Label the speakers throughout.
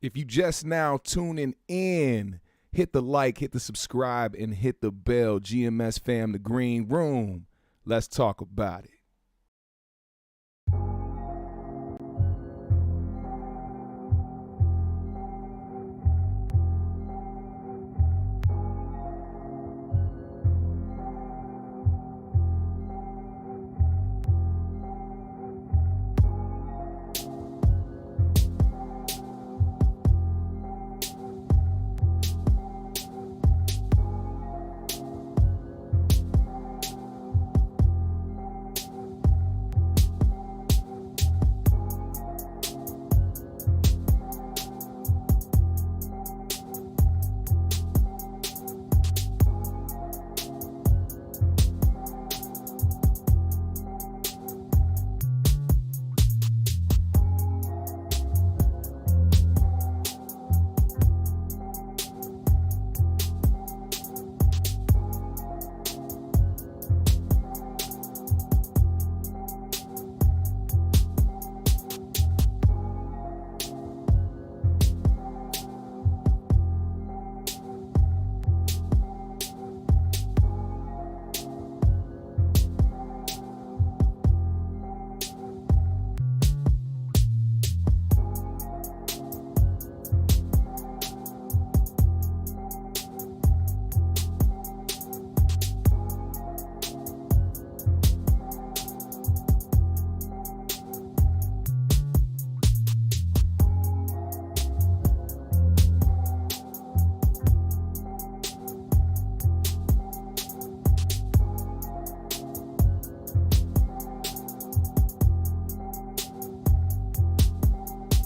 Speaker 1: If you just now tuning in, hit the like, hit the subscribe, and hit the bell. GMS fam, the green room. Let's talk about it.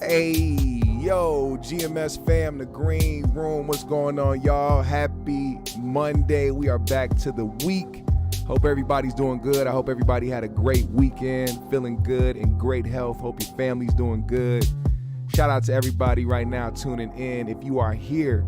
Speaker 1: Hey, yo, GMS fam, the green room. What's going on, y'all? Happy Monday. We are back to the week. Hope everybody's doing good. I hope everybody had a great weekend, feeling good, in great health. Hope your family's doing good. Shout out to everybody right now tuning in. If you are here,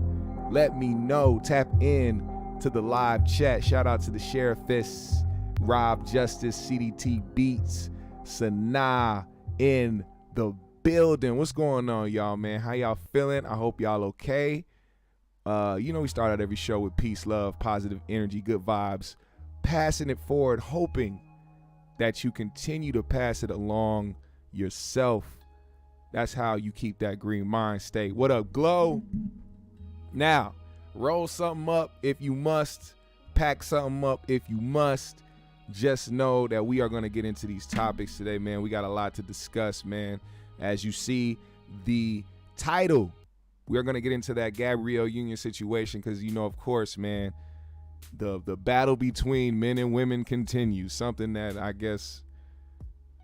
Speaker 1: let me know. Tap in to the live chat. Shout out to the Sheriffess, Rob Justice, CDT Beats, Sanaa in the building. What's going on, y'all, man? How y'all feeling? I hope y'all okay. We start out every show with peace, love, positive energy, good vibes, passing it forward, hoping that you continue to pass it along yourself. That's how you keep that green mind state. What up, Glow? Now, roll something up if you must. Pack something up if you must. Just know that we are going to get into these topics today, man. We got a lot to discuss, man. As you see the title, we are going to get into that Gabrielle Union situation because, of course, man, the battle between men and women continues. Something that I guess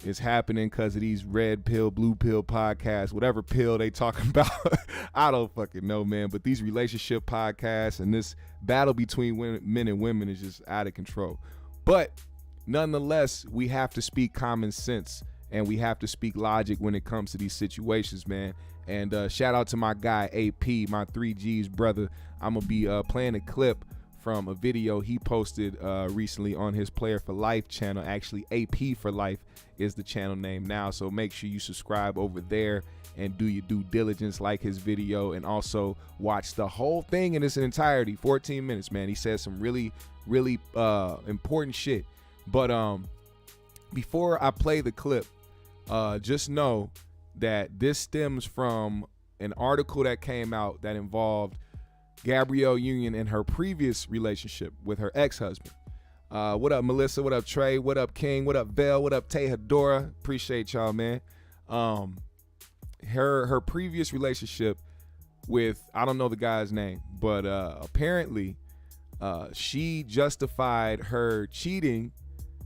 Speaker 1: is happening because of these red pill, blue pill podcasts, whatever pill they talking about. I don't fucking know, man. But these relationship podcasts and this battle between men and women is just out of control. But nonetheless, we have to speak common sense. And we have to speak logic when it comes to these situations, man. And shout out to my guy, AP, my 3G's brother. I'm going to be playing a clip from a video he posted recently on his Player for Life channel. Actually, AP for Life is the channel name now. So make sure you subscribe over there and do your due diligence, like his video, and also watch the whole thing in its entirety. 14 minutes, man. He says some really, really important shit. But before I play the clip, just know that this stems from an article that came out that involved Gabrielle Union and her previous relationship with her ex-husband. What up, Melissa? What up, Trey? What up, King? What up, Vel? What up, Tay Hedora? Appreciate y'all, man. Her previous relationship with, I don't know the guy's name, but apparently she justified her cheating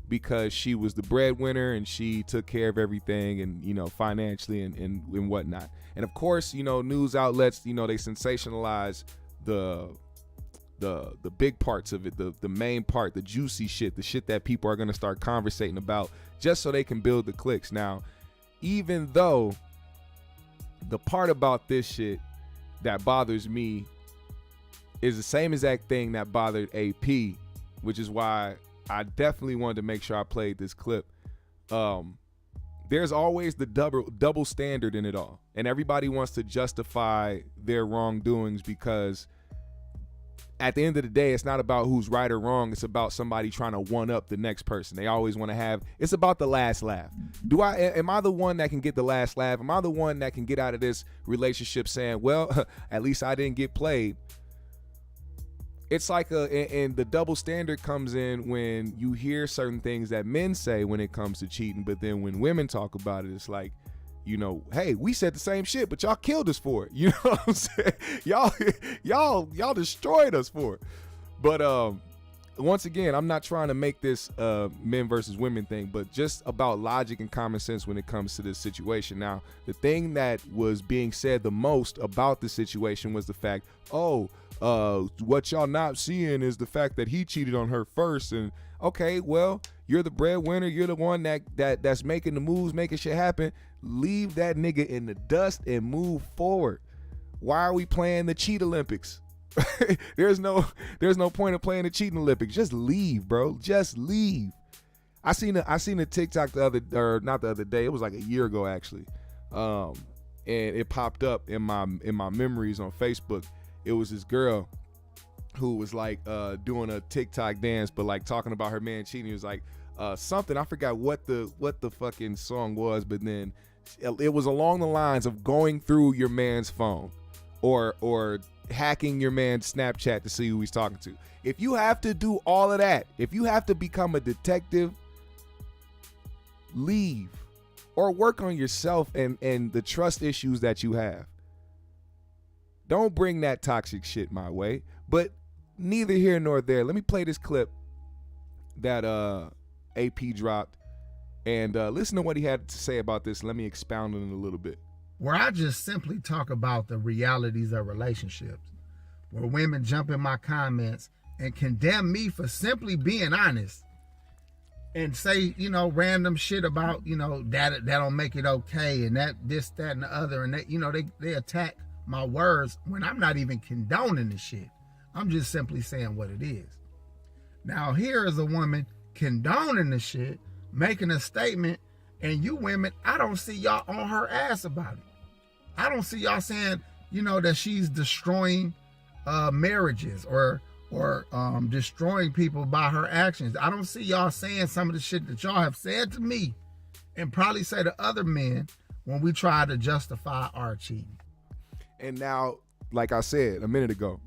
Speaker 1: because she was the breadwinner and she took care of everything and, financially and whatnot. And of course, news outlets, they sensationalize the big parts of it, the main part, the juicy shit, the shit that people are going to start conversating about just so they can build the clicks. Now, even though the part about this shit that bothers me is the same exact thing that bothered AP, which is why I definitely wanted to make sure I played this clip. there's always the double standard in it all. And everybody wants to justify their wrongdoings because at the end of the day, it's not about who's right or wrong. It's about somebody trying to one up the next person. They always want to have, it's about the last laugh. Am I the one that can get the last laugh? Am I the one that can get out of this relationship saying, well, at least I didn't get played? It's like and the double standard comes in when you hear certain things that men say when it comes to cheating, but then when women talk about it, it's like, you know, hey, we said the same shit, but y'all killed us for it. You know what I'm saying? Y'all destroyed us for it. But once again, I'm not trying to make this men versus women thing, but just about logic and common sense when it comes to this situation. Now, the thing that was being said the most about the situation was the fact, what y'all not seeing is the fact that he cheated on her first. And okay, well, you're the breadwinner. You're the one that's making the moves, making shit happen. Leave that nigga in the dust and move forward. Why are we playing the cheat Olympics? There's no point of playing the cheating Olympics. Just leave, bro. Just leave. I seen a TikTok not the other day. It was like a year ago actually, and it popped up in my memories on Facebook. It was this girl who was like doing a TikTok dance, but like talking about her man cheating. It was like something, I forgot what the fucking song was, but then it was along the lines of going through your man's phone or hacking your man's Snapchat to see who he's talking to. If you have to do all of that, if you have to become a detective, leave or work on yourself and the trust issues that you have. Don't bring that toxic shit my way. But neither here nor there. Let me play this clip that AP dropped and listen to what he had to say about this. Let me expound on it a little bit.
Speaker 2: Where I just simply talk about the realities of relationships, where women jump in my comments and condemn me for simply being honest and say, you know, random shit about, you know, that don't make it okay and that this, that, and the other, and that, you know, they attack my words when I'm not even condoning the shit. I'm just simply saying what it is. Now here is a woman condoning the shit, making a statement, and you women, I don't see y'all on her ass about it. I don't see y'all saying, you know, that she's destroying marriages or destroying people by her actions. I don't see y'all saying some of the shit that y'all have said to me and probably say to other men when we try to justify our cheating.
Speaker 1: And now, like I said a minute ago,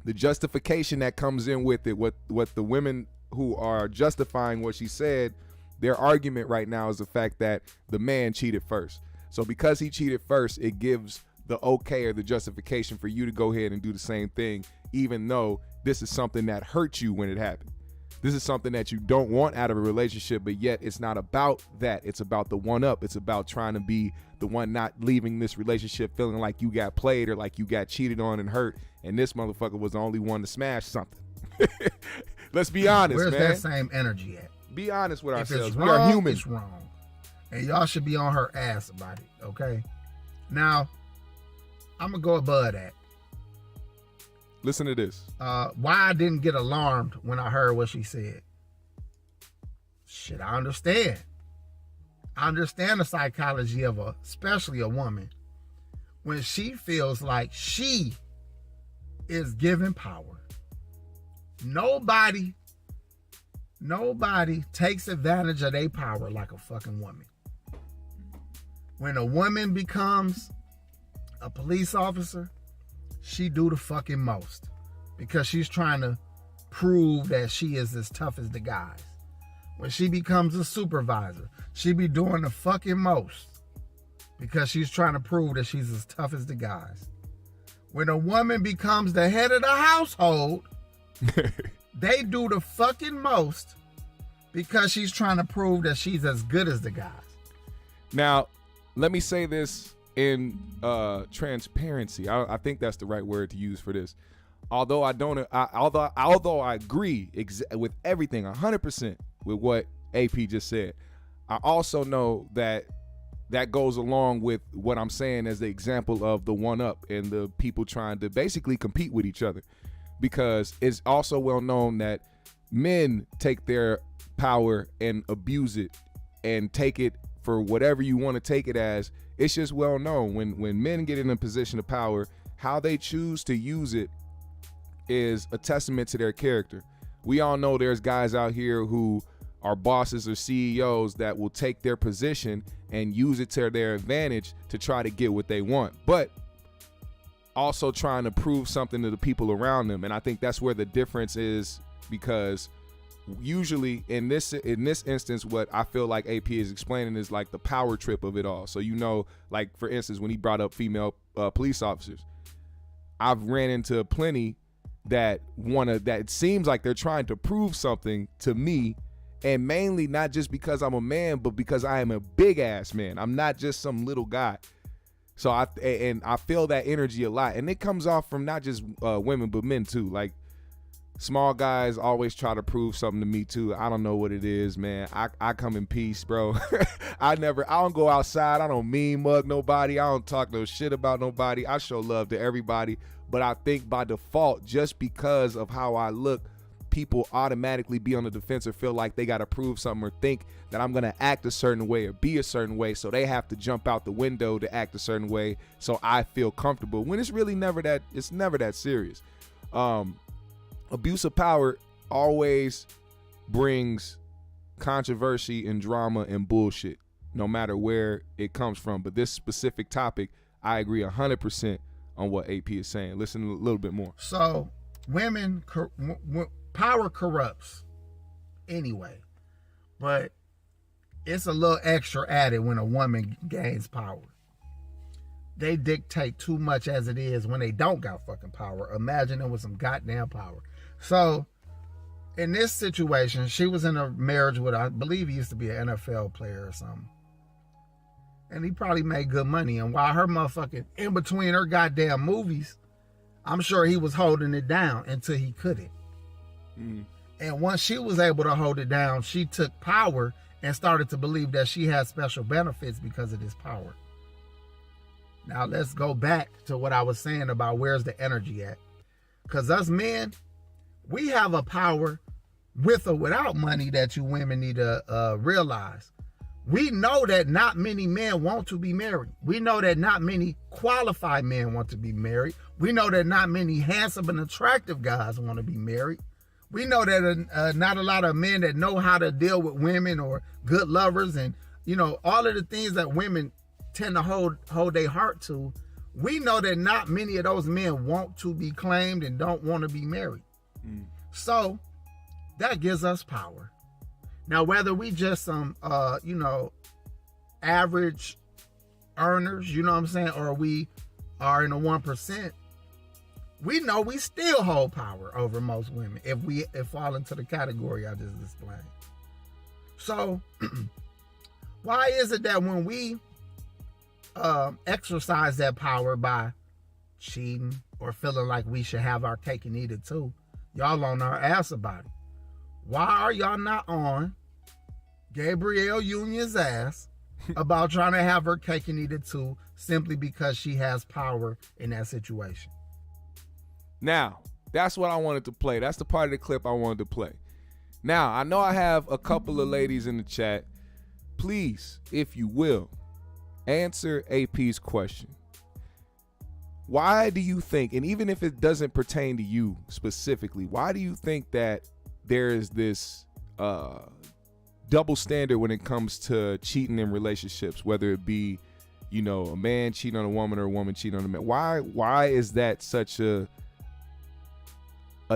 Speaker 1: the justification that comes in with it, what the women who are justifying what she said, their argument right now is the fact that the man cheated first. So because he cheated first, it gives the okay or the justification for you to go ahead and do the same thing, even though this is something that hurt you when it happened. This is something that you don't want out of a relationship, but yet it's not about that. It's about the one up. It's about trying to be the one not leaving this relationship feeling like you got played or like you got cheated on and hurt, and this motherfucker was the only one to smash something. Let's be honest,
Speaker 2: Where's
Speaker 1: man.
Speaker 2: Where's that same energy at?
Speaker 1: Be honest with
Speaker 2: If
Speaker 1: ourselves.
Speaker 2: it's
Speaker 1: We
Speaker 2: wrong,
Speaker 1: are human.
Speaker 2: it's wrong. And y'all should be on her ass about it, okay? Now, I'm going to go above that.
Speaker 1: Listen to this.
Speaker 2: Why I didn't get alarmed when I heard what she said. Shit, I understand. I understand the psychology of especially a woman, when she feels like she is given power. Nobody takes advantage of their power like a fucking woman. When a woman becomes a police officer, she do the fucking most because she's trying to prove that she is as tough as the guys. When she becomes a supervisor, she be doing the fucking most because she's trying to prove that she's as tough as the guys. When a woman becomes the head of the household, they do the fucking most because she's trying to prove that she's as good as the guys.
Speaker 1: Now, let me say this in transparency. I think that's the right word to use for this. Although I agree with everything 100% with what AP just said, I also know that goes along with what I'm saying as the example of the one up and the people trying to basically compete with each other, because it's also well known that men take their power and abuse it and take it for whatever you want to take it as, it's just well known when men get in a position of power, how they choose to use it is a testament to their character. We all know there's guys out here who are bosses or CEOs that will take their position and use it to their advantage to try to get what they want, but also trying to prove something to the people around them. And I think that's where the difference is, because usually in this instance, what I feel like AP is explaining is like the power trip of it all. So, you know, like for instance, when he brought up female police officers, I've ran into plenty that it seems like they're trying to prove something to me, and mainly not just because I'm a man, but because I am a big ass man. I'm not just some little guy. So I feel that energy a lot, and it comes off from not just women but men too. Like small guys always try to prove something to me too. I don't know what it is, man. I come in peace, bro. I don't go outside. I don't mean mug nobody. I don't talk no shit about nobody. I show love to everybody. But I think by default, just because of how I look, people automatically be on the defense or feel like they got to prove something or think that I'm going to act a certain way or be a certain way. So they have to jump out the window to act a certain way so I feel comfortable, when it's really never that serious. Abuse of power always brings controversy and drama and bullshit, no matter where it comes from. But this specific topic, I agree 100% on what AP is saying. Listen a little bit more.
Speaker 2: So power corrupts anyway, but it's a little extra added when a woman gains power. They dictate too much as it is when they don't got fucking power. Imagine them with some goddamn power. So in this situation, she was in a marriage with, I believe he used to be an NFL player or something. And he probably made good money. And while her motherfucking, in between her goddamn movies, I'm sure he was holding it down until he couldn't. And once she was able to hold it down, she took power and started to believe that she had special benefits because of this power. Now let's go back to what I was saying about where's the energy at. Because us men, we have a power with or without money that you women need to realize. We know that not many men want to be married. We know that not many qualified men want to be married. We know that not many handsome and attractive guys want to be married. We know that not a lot of men that know how to deal with women or good lovers and, you know, all of the things that women tend to hold their heart to. We know that not many of those men want to be claimed and don't want to be married. So that gives us power. Now, whether we just some, average earners, you know what I'm saying, or we are in the 1%, we know we still hold power over most women if we fall into the category I just explained. So why is it that when we exercise that power by cheating or feeling like we should have our cake and eat it too, y'all on our ass about it? Why are y'all not on Gabrielle Union's ass about trying to have her cake and eat it too, simply because she has power in that situation?
Speaker 1: Now, that's what I wanted to play. That's the part of the clip I wanted to play. Now, I know I have a couple of ladies in the chat. Please, if you will, answer AP's question. Why do you think, and even if it doesn't pertain to you specifically, why do you think that there is this double standard when it comes to cheating in relationships, whether it be, you know, a man cheating on a woman or a woman cheating on a man? Why is that such a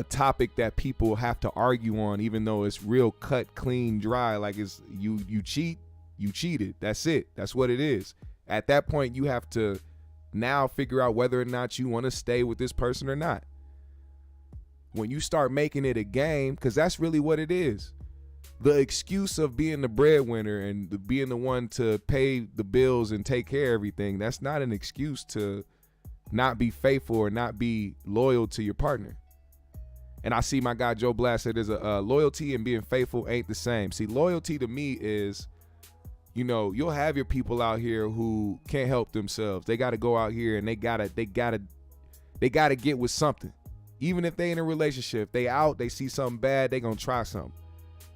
Speaker 1: topic that people have to argue on, even though it's real cut, clean, dry? Like, it's you cheat, you cheated. That's it. That's what it is. At that point, you have to now figure out whether or not you want to stay with this person or not. When you start making it a game, because that's really what it is. The excuse of being the breadwinner and being the one to pay the bills and take care of everything, that's not an excuse to not be faithful or not be loyal to your partner. And I see my guy Joe Blast said there's a loyalty and being faithful ain't the same. See, loyalty to me is, you know, you'll have your people out here who can't help themselves. They got to go out here and they gotta get with something. Even if they in a relationship, they out, they see something bad, they gonna try something.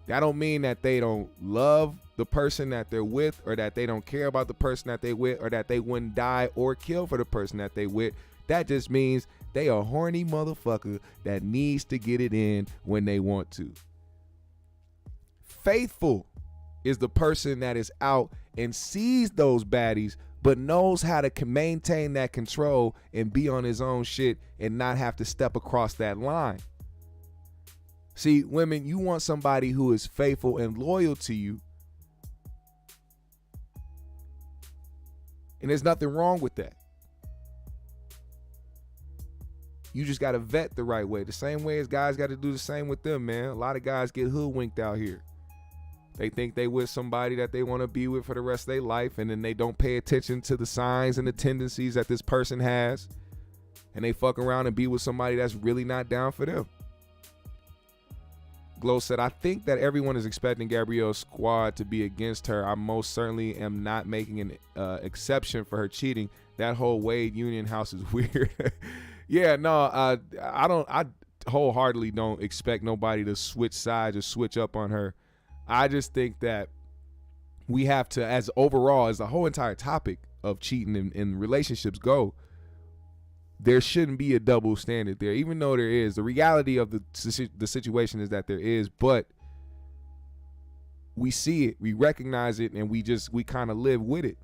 Speaker 1: That don't mean that they don't love the person that they're with, or that they don't care about the person that they with, or that they wouldn't die or kill for the person that they with. That just means they a horny motherfucker that needs to get it in when they want to. Faithful is the person that is out and sees those baddies, but knows how to maintain that control and be on his own shit and not have to step across that line. See, women, you want somebody who is faithful and loyal to you. And there's nothing wrong with that. You just got to vet the right way. The same way as guys got to do the same with them, man. A lot of guys get hoodwinked out here. They think they with somebody that they want to be with for the rest of their life, and then they don't pay attention to the signs and the tendencies that this person has, and they fuck around and be with somebody that's really not down for them. Glow said, I think that everyone is expecting Gabrielle's squad to be against her. I most certainly am not making an exception for her cheating. That whole Wade Union house is weird. Yeah, no, I wholeheartedly don't expect nobody to switch sides or switch up on her. I just think that we have to, as overall, as the whole entire topic of cheating in relationships go, there shouldn't be a double standard there, even though there is. The reality of the situation is that there is, but we see it, we recognize it, and we kind of live with it.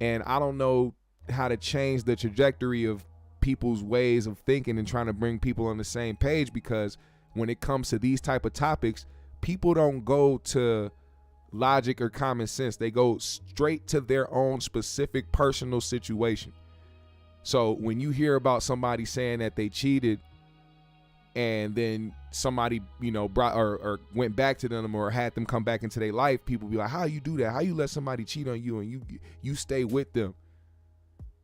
Speaker 1: And I don't know how to change the trajectory of people's ways of thinking and trying to bring people on the same page, because when it comes to these type of topics, people don't go to logic or common sense. They go straight to their own specific personal situation. So when you hear about somebody saying that they cheated and then somebody, brought or went back to them or had them come back into their life, people be like, how you do that? How you let somebody cheat on you and you stay with them?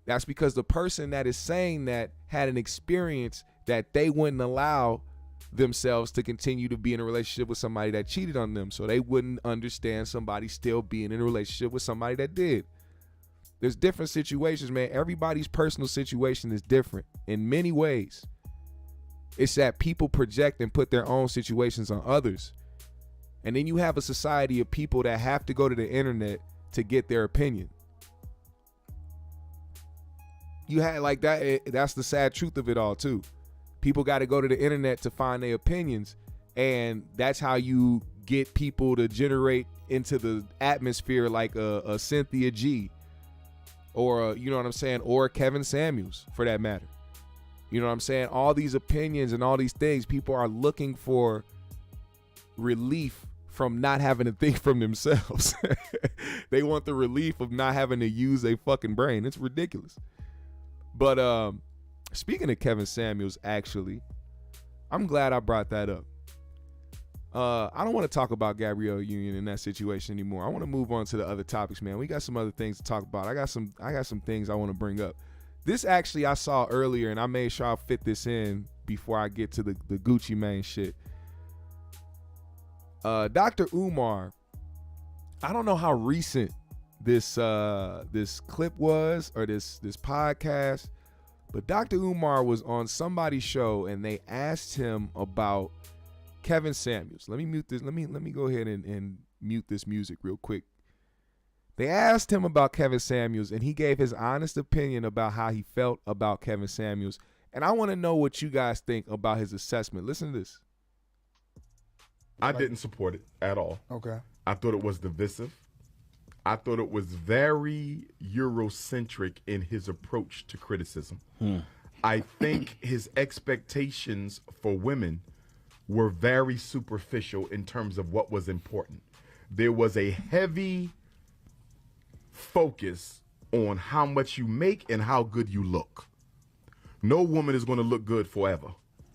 Speaker 1: That's because the person that is saying that had an experience that they wouldn't allow themselves to continue to be in a relationship with somebody that cheated on them. So they wouldn't understand somebody still being in a relationship with somebody that did. There's different situations, man. Everybody's personal situation is different in many ways. It's that people project and put their own situations on others. And then you have a society of people that have to go to the internet to get their opinion. You had like that. That's the sad truth of it all too. People got to go to the internet to find their opinions. And that's how you get people to generate into the atmosphere like a Cynthia G. Or, you know what I'm saying? Or Kevin Samuels, for that matter. You know what I'm saying? All these opinions and all these things, people are looking for relief from not having to think from themselves. They want the relief of not having to use a fucking brain. It's ridiculous. But speaking of Kevin Samuels, actually, I'm glad I brought that up. I don't want to talk about Gabrielle Union in that situation anymore. I want to move on to the other topics, man. We got some other things to talk about. I got some things I want to bring up. This actually I saw earlier, and I made sure I fit this in before I get to the Gucci Mane shit. Dr. Umar, I don't know how recent this clip was or this podcast, but Dr. Umar was on somebody's show and they asked him about Kevin Samuels. Let me mute this. Let me go ahead and mute this music real quick. They asked him about Kevin Samuels, and he gave his honest opinion about how he felt about Kevin Samuels. And I want to know what you guys think about his assessment. Listen to this.
Speaker 3: I didn't support it at all.
Speaker 2: Okay.
Speaker 3: I thought it was divisive. I thought it was very Eurocentric in his approach to criticism. I think his expectations for women were very superficial in terms of what was important. There was a heavy focus on how much you make and how good you look. No woman is going to look good forever.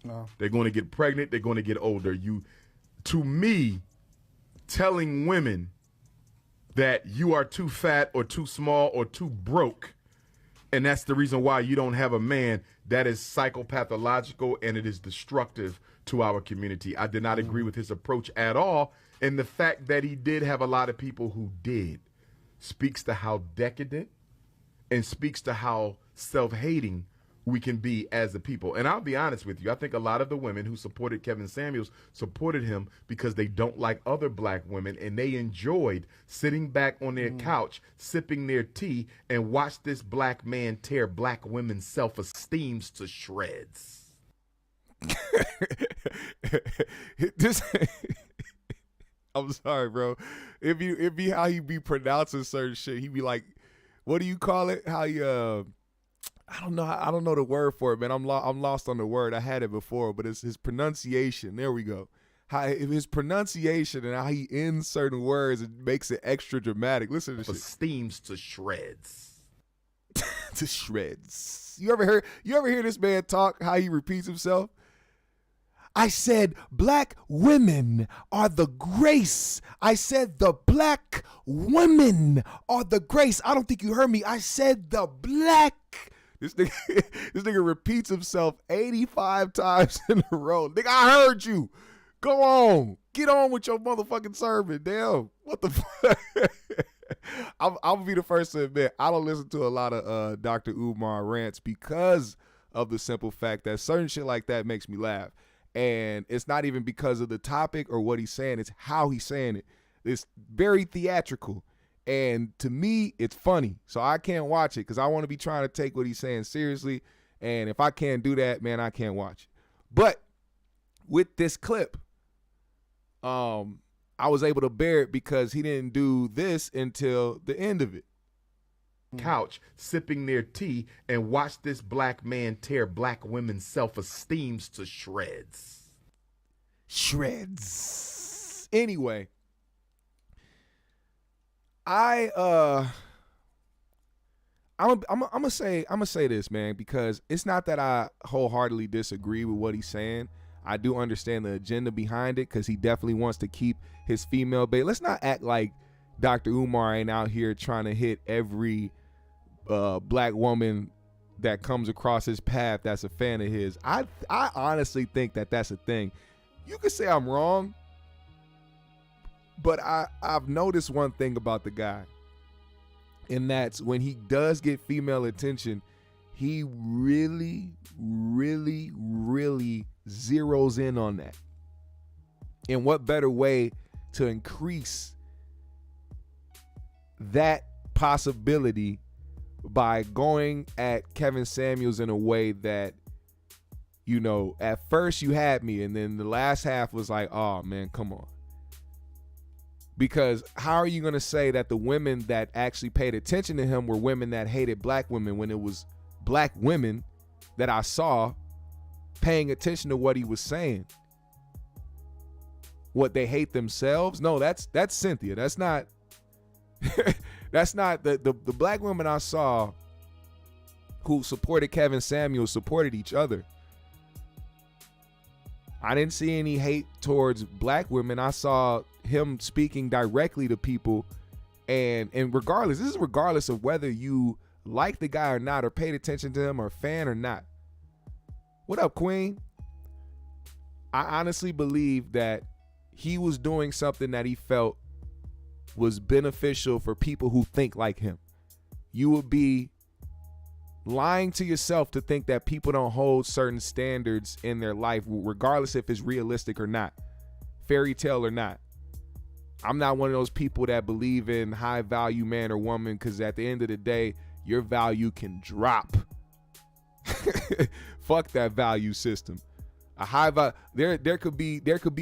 Speaker 3: No. They're going to get pregnant. They're going to get older. To me, telling women that you are too fat or too small or too broke, and that's the reason why you don't have a man, that is psychopathological and it is destructive to our community. I did not agree with his approach at all, and the fact that he did have a lot of people who did speaks to how decadent and speaks to how self-hating we can be as a people. And I'll be honest with you, I think a lot of the women who supported Kevin Samuels supported him because they don't like other black women, and they enjoyed sitting back on their couch, sipping their tea, and watch this black man tear black women's self-esteems to shreds.
Speaker 1: This, I'm sorry, bro. If you how he be pronouncing certain shit, he be like, what do you call it? How you I don't know the word for it, man. I'm lost on the word. I had it before, but it's his pronunciation. There we go. How his pronunciation and how he ends certain words, it makes it extra dramatic. Listen to this shit.
Speaker 3: Esteems to shreds.
Speaker 1: To shreds. You ever hear this man talk, how he repeats himself? I said black women are the grace. I said the black women are the grace. I don't think you heard me. I said the black. This nigga repeats himself 85 times in a row. Nigga, I heard you. Go on. Get on with your motherfucking sermon. Damn. What the fuck? I'll be the first to admit, I don't listen to a lot of Dr. Umar rants because of the simple fact that certain shit like that makes me laugh. And it's not even because of the topic or what he's saying. It's how he's saying it. It's very theatrical. And to me, it's funny. So I can't watch it because I want to be trying to take what he's saying seriously. And if I can't do that, man, I can't watch it. But with this clip, I was able to bear it because he didn't do this until the end of it.
Speaker 3: Couch, sipping their tea, and watch this black man tear black women's self-esteems to shreds.
Speaker 1: Shreds. Anyway. I'm gonna say this, man, because it's not that I wholeheartedly disagree with what he's saying. I do understand the agenda behind it because he definitely wants to keep his female base. Let's not act like Dr. Umar ain't out here trying to hit every black woman that comes across his path that's a fan of his. I honestly think that that's a thing. You could say I'm wrong, but I've noticed one thing about the guy, and that's when he does get female attention, he really, really, really zeroes in on that. And what better way to increase that possibility by going at Kevin Samuels in a way that, you know, at first you had me, and then the last half was like, oh man, come on. Because how are you going to say that the women that actually paid attention to him were women that hated black women when it was black women that I saw paying attention to what he was saying? What, they hate themselves? No, that's Cynthia. That's not that's not the black women I saw who supported Kevin Samuels supported each other. I didn't see any hate towards black women. I saw him speaking directly to people, and regardless, this is regardless of whether you like the guy or not, or paid attention to him, or fan or not. What up, Queen? I honestly believe that he was doing something that he felt was beneficial for people who think like him. You would be lying to yourself to think that people don't hold certain standards in their life, regardless if it's realistic or not, fairy tale or not. I'm not one of those people that believe in high value man or woman, because at the end of the day, your value can drop. Fuck that value system. A high value, there could be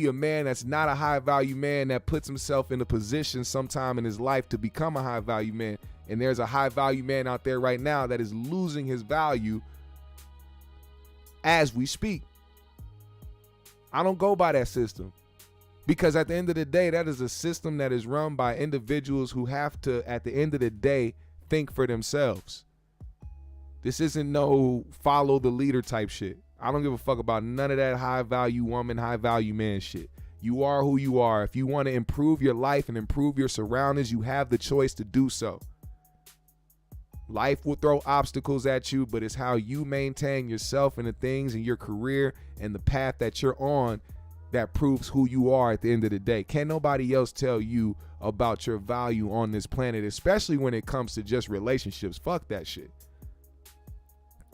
Speaker 1: a man that's not a high value man that puts himself in a position sometime in his life to become a high value man. And there's a high value man out there right now that is losing his value as we speak. I don't go by that system, because at the end of the day, that is a system that is run by individuals who have to, at the end of the day, think for themselves. This isn't no follow the leader type shit. I don't give a fuck about none of that high value woman, high value man shit. You are who you are. If you want to improve your life and improve your surroundings, you have the choice to do so. Life will throw obstacles at you, but it's how you maintain yourself and the things in your career and the path that you're on that proves who you are at the end of the day. Can't nobody else tell you about your value on this planet, especially when it comes to just relationships. Fuck that shit.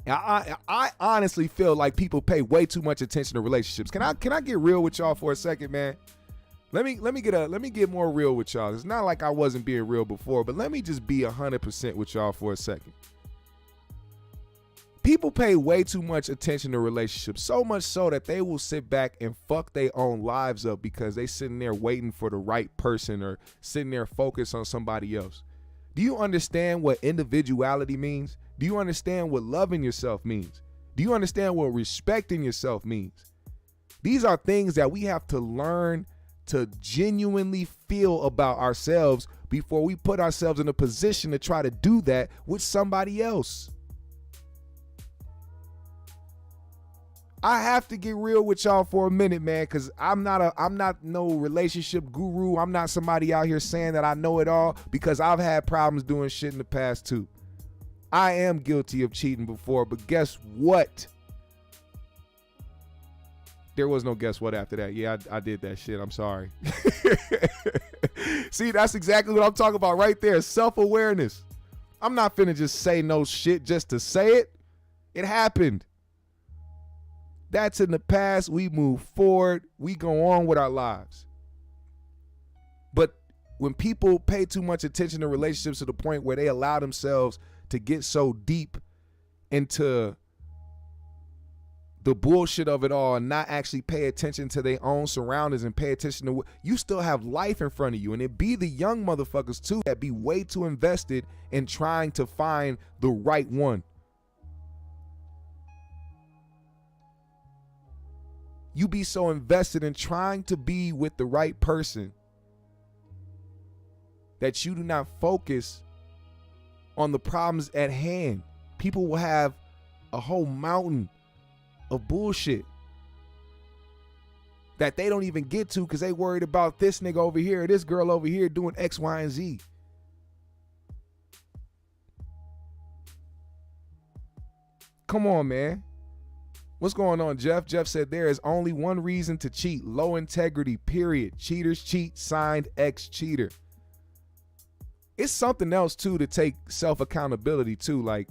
Speaker 1: I honestly feel like people pay way too much attention to relationships. Can I get real with y'all for a second, man? Let me get more real with y'all. It's not like I wasn't being real before, but let me just be 100% with y'all for a second. People pay way too much attention to relationships, so much so that they will sit back and fuck their own lives up because they sitting there waiting for the right person or sitting there focused on somebody else. Do you understand what individuality means? Do you understand what loving yourself means? Do you understand what respecting yourself means? These are things that we have to learn to genuinely feel about ourselves before we put ourselves in a position to try to do that with somebody else. I have to get real with y'all for a minute, man, because I'm not no relationship guru. I'm not somebody out here saying that I know it all, because I've had problems doing shit in the past too. I am guilty of cheating before, but guess what? There was no guess what after that. Yeah, I did that shit. I'm sorry. See, that's exactly what I'm talking about right there. Self-awareness. I'm not finna just say no shit just to say it. It happened. That's in the past. We move forward. We go on with our lives. But when people pay too much attention to relationships to the point where they allow themselves to get so deep into the bullshit of it all and not actually pay attention to their own surroundings and pay attention to what you still have life in front of you. And it be the young motherfuckers too that be way too invested in trying to find the right one. You be so invested in trying to be with the right person that you do not focus on the problems at hand. People will have a whole mountain of bullshit that they don't even get to because they worried about this nigga over here, this girl over here doing X, Y, and Z. Come on, man. What's going on, Jeff? Jeff said there is only one reason to cheat. Low integrity, period. Cheaters cheat, signed ex-cheater. It's something else, too, to take self-accountability, too. Like,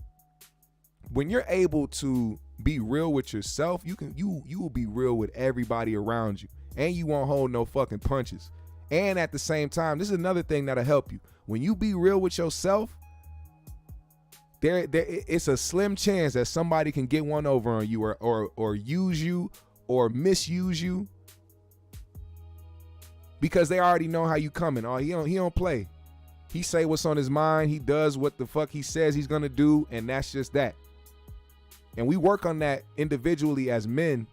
Speaker 1: when you're able to be real with yourself, you will be real with everybody around you. And you won't hold no fucking punches. And at the same time, this is another thing that'll help you. When you be real with yourself, it's a slim chance that somebody can get one over on you or use you or misuse you because they already know how you coming. Oh, he don't play. He say what's on his mind. He does what the fuck he says he's gonna do, and that's just that. And we work on that individually as men.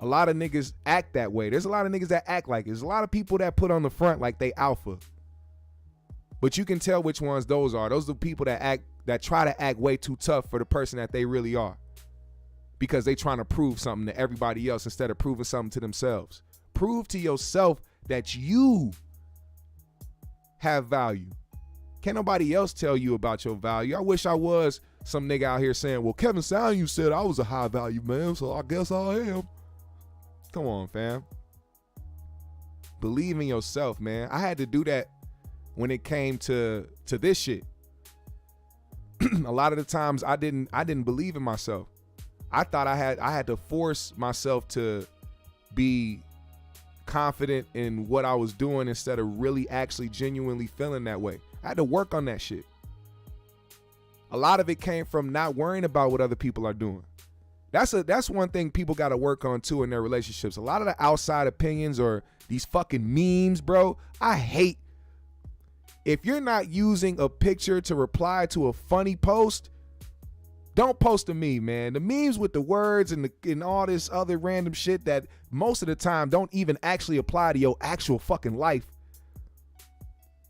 Speaker 1: A lot of niggas act that way. There's a lot of niggas that act like it. There's a lot of people that put on the front like they alpha. But you can tell which ones those are. Those are the people that try to act way too tough for the person that they really are. Because they trying to prove something to everybody else instead of proving something to themselves. Prove to yourself that you have value. Can't nobody else tell you about your value. I wish I was some nigga out here saying, well, Kevin Sound, you said I was a high value man, so I guess I am. Come on, fam. Believe in yourself, man. I had to do that when it came to this shit. A lot of the times I didn't believe in myself. I thought I had to force myself to be confident in what I was doing instead of really actually genuinely feeling that way. I had to work on that shit. A lot of it came from not worrying about what other people are doing. That's one thing people got to work on too in their relationships. A lot of the outside opinions or these fucking memes, bro, I hate. If you're not using a picture to reply to a funny post, don't post a meme, man. The memes with the words and all this other random shit that most of the time don't even actually apply to your actual fucking life.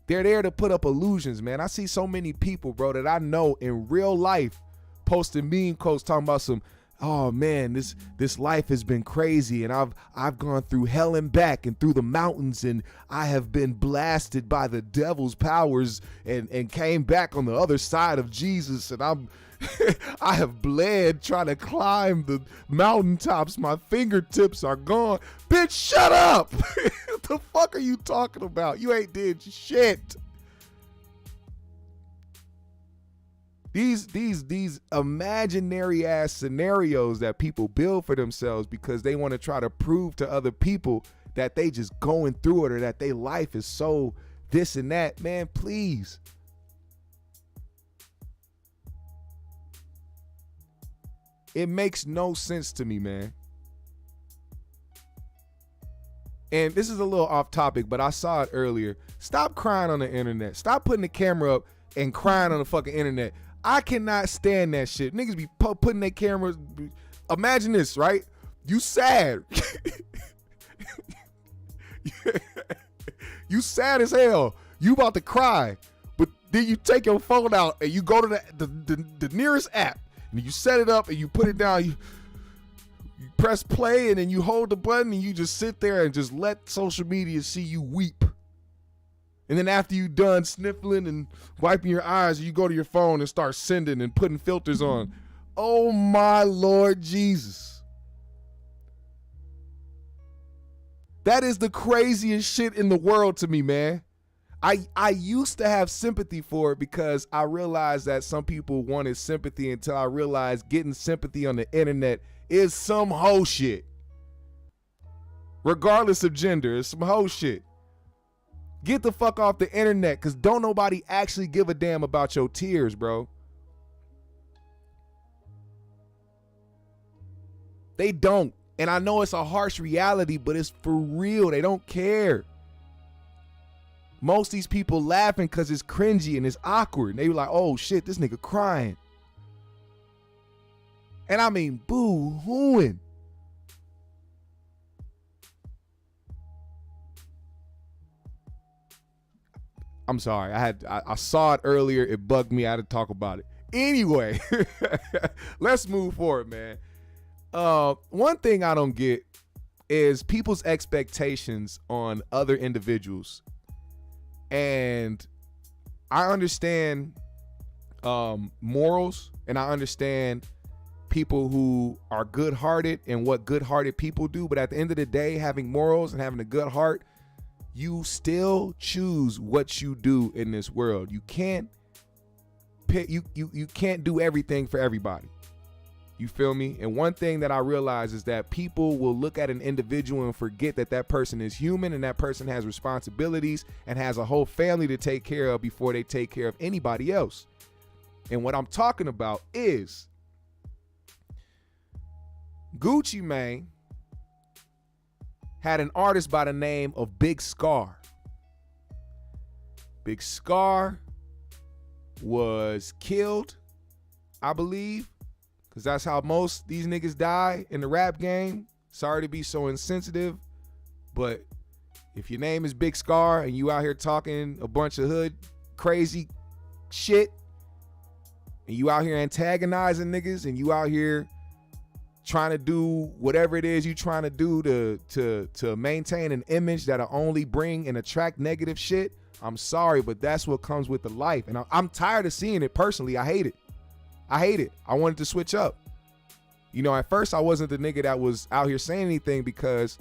Speaker 1: They're there to put up illusions, man. I see so many people, bro, that I know in real life posting meme quotes talking about some, oh man, this life has been crazy and I've gone through hell and back and through the mountains and I have been blasted by the devil's powers and came back on the other side of Jesus and I have bled trying to climb the mountaintops. My fingertips are gone. Bitch, shut up. What the fuck are you talking about? You ain't did shit. These imaginary ass scenarios that people build for themselves because they want to try to prove to other people that they just going through it or that their life is so this and that. Man, please. It makes no sense to me, man. And this is a little off topic, but I saw it earlier. Stop crying on the internet. Stop putting the camera up and crying on the fucking internet. I cannot stand that shit. Niggas be putting their cameras. Imagine this, right? You sad. You sad as hell. You about to cry. But then you take your phone out and you go to the nearest app. And you set it up and you put it down. You press play and then you hold the button and you just sit there and just let social media see you weep. And then after you done sniffling and wiping your eyes, you go to your phone and start sending and putting filters on. Oh my Lord Jesus. That is the craziest shit in the world to me, man. I used to have sympathy for it because I realized that some people wanted sympathy until I realized getting sympathy on the internet is some hoe shit. Regardless of gender, it's some hoe shit. Get the fuck off the internet because don't nobody actually give a damn about your tears, bro. They don't. And I know it's a harsh reality, but it's for real. They don't care. Most of these people laughing because it's cringy and it's awkward. And they were like, oh shit, this nigga crying. And I mean, boo-hooing. I'm sorry. I saw it earlier. It bugged me. I had to talk about it. Anyway, let's move forward, man. One thing I don't get is people's expectations on other individuals. And I understand morals, and I understand people who are good-hearted and what good-hearted people do. But at the end of the day, having morals and having a good heart, you still choose what you do in this world. You can't pick, you can't do everything for everybody. You feel me? And one thing that I realize is that people will look at an individual and forget that that person is human and that person has responsibilities and has a whole family to take care of before they take care of anybody else. And what I'm talking about is Gucci Mane had an artist by the name of Big Scarr. Big Scarr was killed, I believe, because that's how most these niggas die in the rap game. Sorry to be so insensitive, but if your name is Big Scarr and you out here talking a bunch of hood crazy shit, and you out here antagonizing niggas, and you out here trying to do whatever it is you trying to do to maintain an image that'll only bring and attract negative shit, I'm sorry, but that's what comes with the life. And I'm tired of seeing it personally. I hate it. I wanted to switch up. You know, at first I wasn't the nigga that was out here saying anything because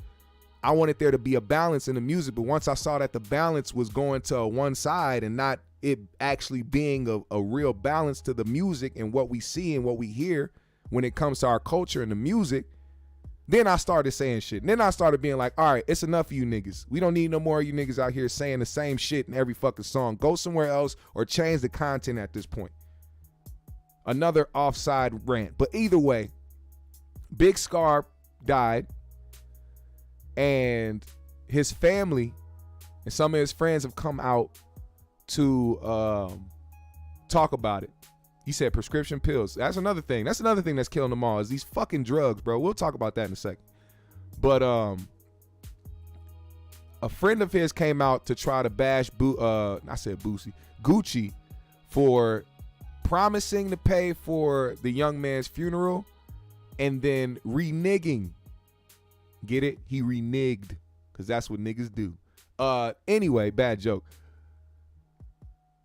Speaker 1: I wanted there to be a balance in the music. But once I saw that the balance was going to one side and not it actually being a real balance to the music and what we see and what we hear when it comes to our culture and the music, then I started saying shit. And then I started being like, all right, it's enough of you niggas. We don't need no more of you niggas out here saying the same shit in every fucking song. Go somewhere else or change the content at this point. Another offside rant. But either way, Big Scarr died, and his family and some of his friends have come out to talk about it. He said prescription pills. That's another thing. That's another thing that's killing them all is these fucking drugs, bro. We'll talk about that in a second. But a friend of his came out to try to bash Gucci for promising to pay for the young man's funeral and then reneging. Get it? He reneged because that's what niggas do. Anyway, bad joke.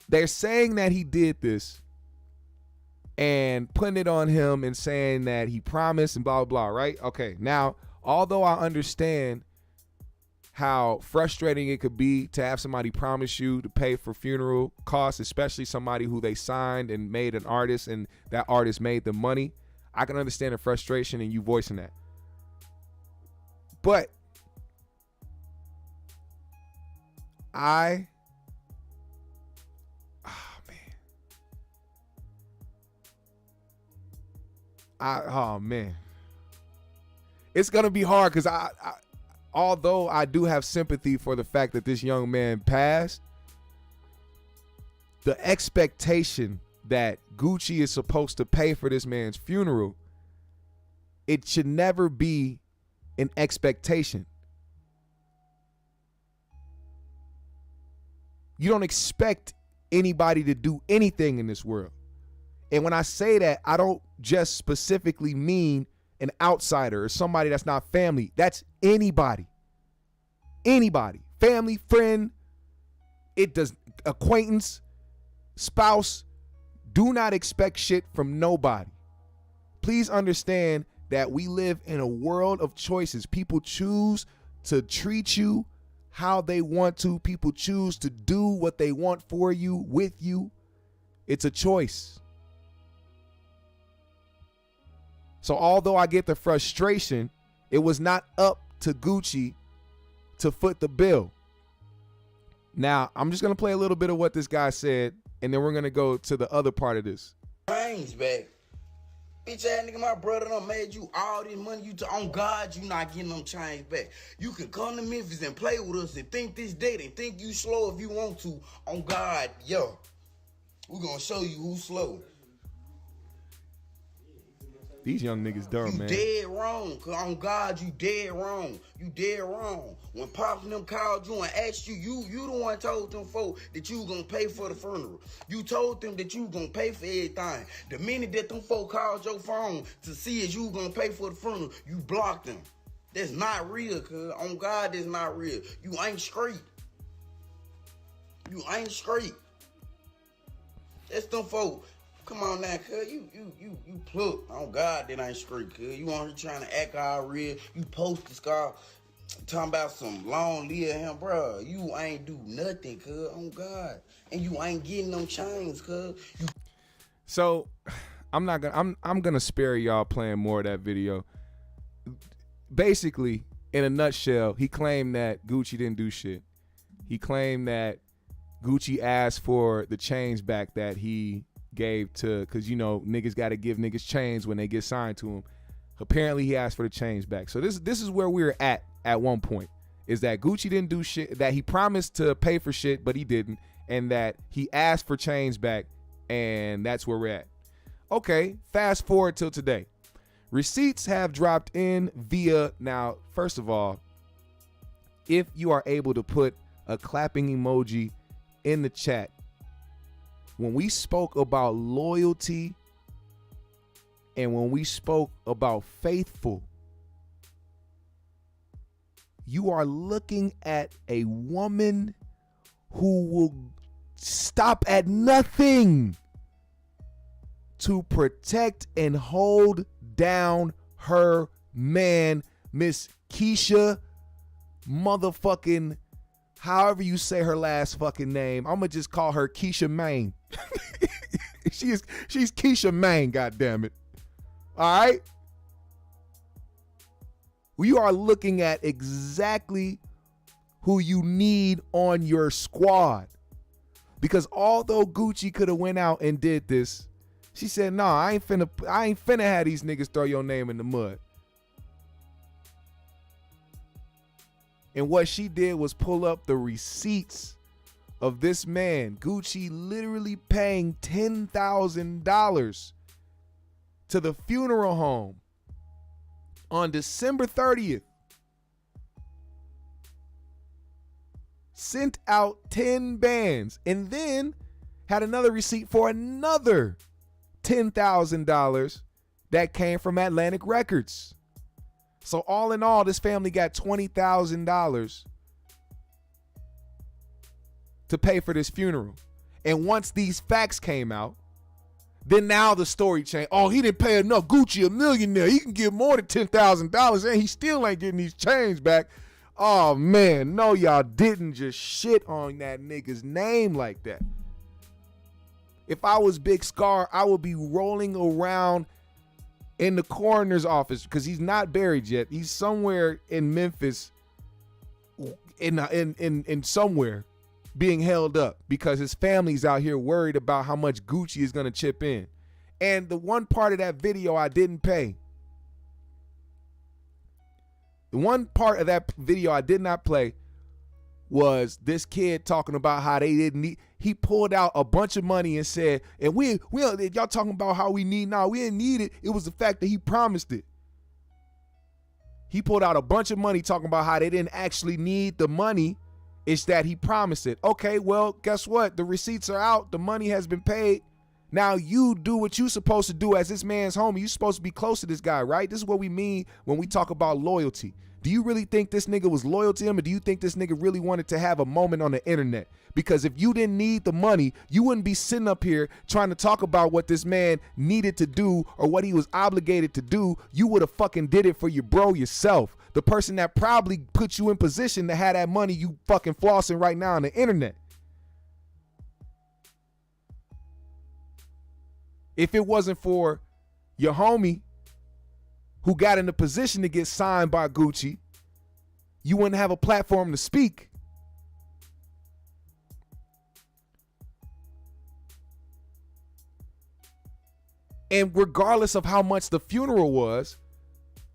Speaker 1: They're saying that he did this and putting it on him and saying that he promised and blah, blah, blah, right? Okay, now, although I understand how frustrating it could be to have somebody promise you to pay for funeral costs, especially somebody who they signed and made an artist and that artist made the money. I can understand the frustration and you voicing that. But oh man, it's gonna be hard because although I do have sympathy for the fact that this young man passed, the expectation that Gucci is supposed to pay for this man's funeral, it should never be an expectation. You don't expect anybody to do anything in this world. And when I say that, I don't just specifically mean an outsider or somebody that's not family. That's anybody. Anybody. Family, friend, acquaintance, spouse. Do not expect shit from nobody. Please understand that we live in a world of choices. People choose to treat you how they want to. People choose to do what they want for you, with you. It's a choice. So although I get the frustration, it was not up to Gucci to foot the bill. Now, I'm just going to play a little bit of what this guy said, and then we're going to go to the other part of this.
Speaker 4: Chains back. Bitch ass nigga, my brother done made you all this money. On God, you not getting them chains back. You can come to Memphis and play with us and think this date and think you slow if you want to. On God, yo. We gonna show you who's slow.
Speaker 1: These young niggas dumb, man.
Speaker 4: You dead wrong. Cause on God, you dead wrong. You dead wrong. When Pops and them called you and asked you, you the one told them folk that you gonna pay for the funeral. You told them that you gonna pay for everything. The minute that them folk called your phone to see if you gonna pay for the funeral, you blocked them. That's not real, cuz. On God, that's not real. You ain't straight. You ain't straight. That's them folk. Come on now, cuz. You plucked. On God, that ain't straight, cuz. You on here trying to act all real. You post the scar, talking about some long live him, bro. You ain't do nothing, cuz. On God. And you ain't getting them chains, cuz.
Speaker 1: So, I'm gonna spare y'all playing more of that video. Basically, in a nutshell, he claimed that Gucci didn't do shit. He claimed that Gucci asked for the chains back that he gave to, because you know niggas got to give niggas chains when they get signed to him. Apparently he asked for the chains back. So this is where we were at one point, is that Gucci didn't do shit, that he promised to pay for shit but he didn't, and that he asked for chains back, and that's where we're at. Okay, fast forward till today. Receipts have dropped in via, now first of all, if you are able to put a clapping emoji in the chat, when we spoke about loyalty and when we spoke about faithful, you are looking at a woman who will stop at nothing to protect and hold down her man, Miss Keisha motherfucking, however you say her last fucking name. I'm gonna just call her Keisha Mane. she's Keisha Mane, goddammit. All right? You are looking at exactly who you need on your squad. Because although Gucci could have went out and did this, she said, "Nah, I ain't finna have these niggas throw your name in the mud." And what she did was pull up the receipts of this man, Gucci, literally paying $10,000 to the funeral home on December 30th. Sent out 10 bands and then had another receipt for another $10,000 that came from Atlantic Records. So all in all, this family got $20,000 to pay for this funeral. And once these facts came out, then now the story changed. Oh, he didn't pay enough. Gucci a millionaire. He can give more than $10,000 and he still ain't getting these chains back. Oh man, no, y'all didn't just shit on that nigga's name like that. If I was Big Scarr, I would be rolling around in the coroner's office because he's not buried yet. He's somewhere in Memphis, in somewhere, being held up because his family's out here worried about how much Gucci is gonna chip in. And the one part of that video I didn't pay. The one part of that video I did not play was this kid talking about how they didn't need. He pulled out a bunch of money and said, and we y'all talking about how we need now. We didn't need it. It was the fact that he promised it. He pulled out a bunch of money talking about how they didn't actually need the money. It's that he promised it. Okay, well, guess what? The receipts are out. The money has been paid. Now you do what you're supposed to do as this man's homie. You're supposed to be close to this guy, right? This is what we mean when we talk about loyalty. Do you really think this nigga was loyal to him, or do you think this nigga really wanted to have a moment on the internet? Because if you didn't need the money, you wouldn't be sitting up here trying to talk about what this man needed to do or what he was obligated to do. You would have fucking did it for your bro yourself. The person that probably put you in position to have that money you fucking flossing right now on the internet. If it wasn't for your homie who got in the position to get signed by Gucci, you wouldn't have a platform to speak. And regardless of how much the funeral was,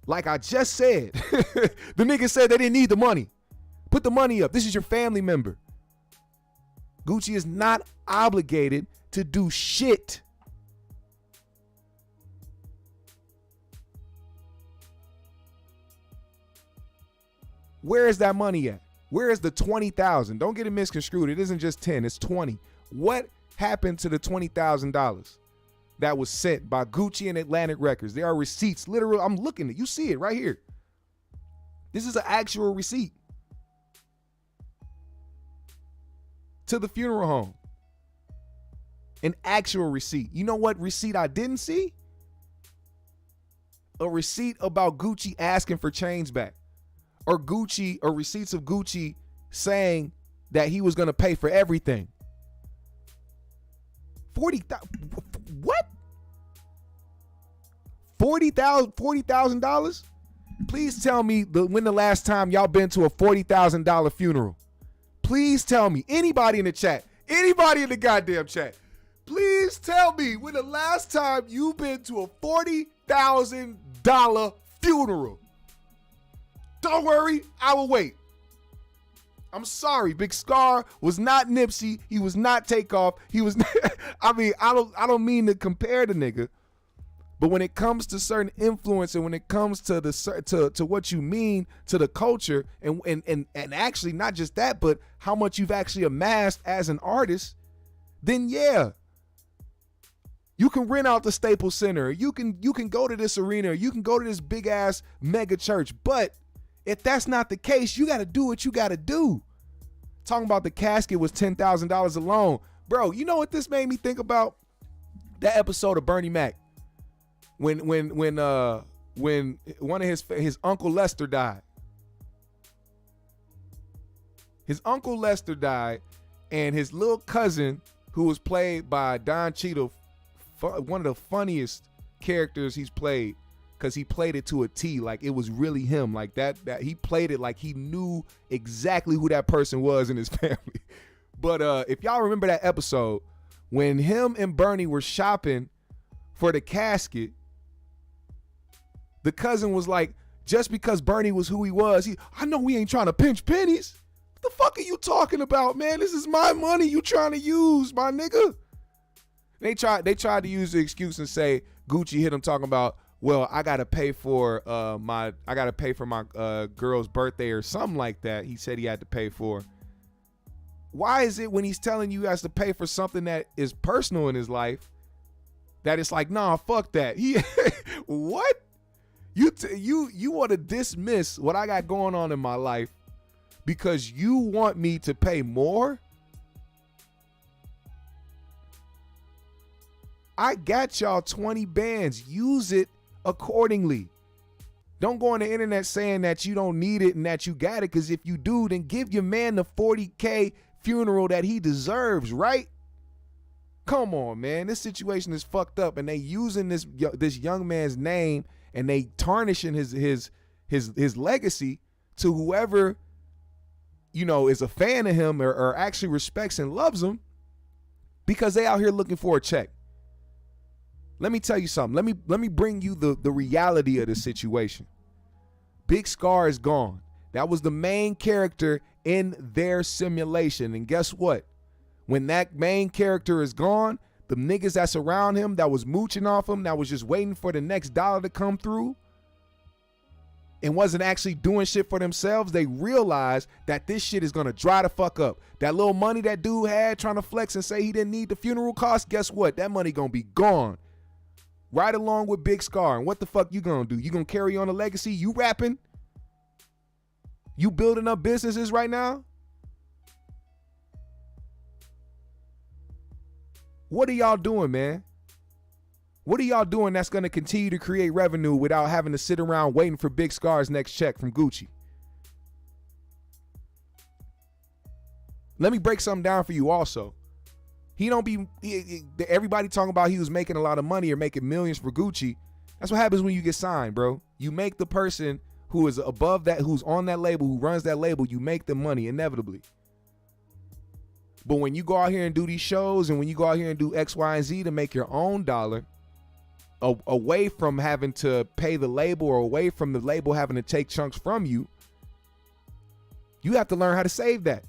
Speaker 1: like I just said, the nigga said they didn't need the money. Put the money up. This is your family member. Gucci is not obligated to do shit. Where is that money at? Where is the 20,000? Don't get it misconstrued. It isn't just 10, it's 20. What happened to the $20,000 that was sent by Gucci and Atlantic Records? There are receipts. Literally, I'm looking at it. You see it right here. This is an actual receipt to the funeral home. An actual receipt. You know what receipt I didn't see? A receipt about Gucci asking for change back. Or Gucci, or receipts of Gucci saying that he was going to pay for everything. What? $40,000? Please tell me when the last time y'all been to a $40,000 funeral. Please tell me. Anybody in the chat. Anybody in the goddamn chat. Please tell me when the last time you've been to a $40,000 funeral. Don't worry, I will wait. I'm sorry, Big Scarr was not Nipsey. He was not Takeoff. He was. I mean, I don't mean to compare the nigga, but when it comes to certain influence and when it comes to to what you mean to the culture and actually not just that, but how much you've actually amassed as an artist, then yeah. You can rent out the Staples Center. You can go to this arena. You can go to this big ass mega church, but if that's not the case, you got to do what you got to do. Talking about the casket was $10,000 alone. Bro, you know what this made me think about? That episode of Bernie Mac. When one of his Uncle Lester died. His Uncle Lester died, and his little cousin, who was played by Don Cheadle, one of the funniest characters he's played, because he played it to a T, like it was really him, like that he played it like he knew exactly who that person was in his family. But if y'all remember that episode, when him and Bernie were shopping for the casket, the cousin was like, just because Bernie was who he was, I know we ain't trying to pinch pennies. What the fuck are you talking about, man? This is my money you trying to use, my nigga. They tried to use the excuse and say Gucci hit him talking about, well, I gotta pay for my girl's birthday or something like that. He said he had to pay for. Why is it when he's telling you he has to pay for something that is personal in his life that it's like, nah, fuck that? What? You want to dismiss what I got going on in my life because you want me to pay more? I got y'all 20 bands. Use it accordingly. Don't go on the internet saying that you don't need it and that you got it, because if you do, then give your man the 40K funeral that he deserves, right? Come on, man. This situation is fucked up, and they using this young man's name, and they tarnishing his legacy to whoever, you know, is a fan of him or actually respects and loves him, because they out here looking for a check. Let me tell you something. Let me bring you the reality of the situation. Big Scarr is gone. That was the main character in their simulation. And guess what? When that main character is gone, the niggas that's around him that was mooching off him, that was just waiting for the next dollar to come through and wasn't actually doing shit for themselves, they realized that this shit is gonna dry the fuck up. That little money that dude had trying to flex and say he didn't need the funeral cost, guess what? That money gonna be gone. Right along with Big Scarr. And what the fuck you gonna do? You gonna carry on a legacy? You rapping? You building up businesses right now? What are y'all doing, man? What are y'all doing that's gonna continue to create revenue without having to sit around waiting for Big Scarr's next check from Gucci? Let me break something down for you also. Everybody talking about he was making a lot of money or making millions for Gucci. That's what happens when you get signed, bro. You make the person who is above that, who's on that label, who runs that label, you make the money inevitably. But when you go out here and do these shows and when you go out here and do X, Y, and Z to make your own dollar, away from having to pay the label or away from the label having to take chunks from you, you have to learn how to save that.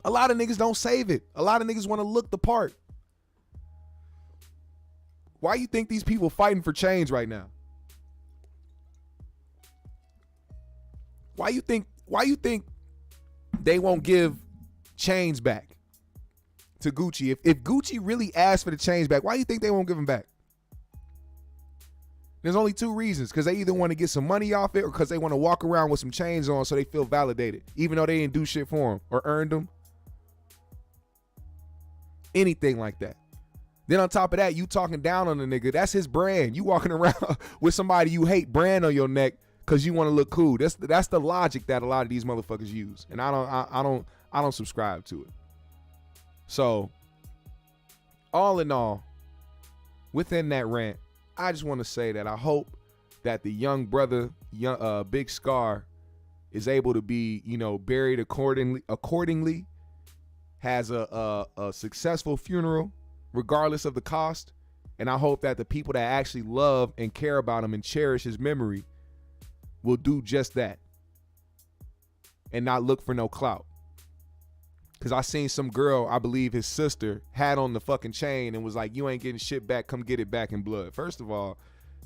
Speaker 1: A lot of niggas don't save it. A lot of niggas want to look the part. Why you think these people fighting for change right now? Why you think they won't give chains back to Gucci? If Gucci really asked for the chains back, why you think they won't give them back? There's only two reasons, because they either want to get some money off it or because they want to walk around with some chains on so they feel validated, even though they didn't do shit for them or earned them. Anything like that. Then on top of that, you talking down on the nigga. That's his brand. You walking around with somebody you hate brand on your neck because you want to look cool. That's the logic that a lot of these motherfuckers use, and I don't subscribe to it. So, all in all, within that rant, I just want to say that I hope that the young brother, Big Scarr, is able to be, buried accordingly, has a successful funeral, regardless of the cost. And I hope that the people that actually love and care about him and cherish his memory will do just that and not look for no clout. Because I seen some girl, I believe his sister, had on the fucking chain and was like, you ain't getting shit back, come get it back in blood. First of all,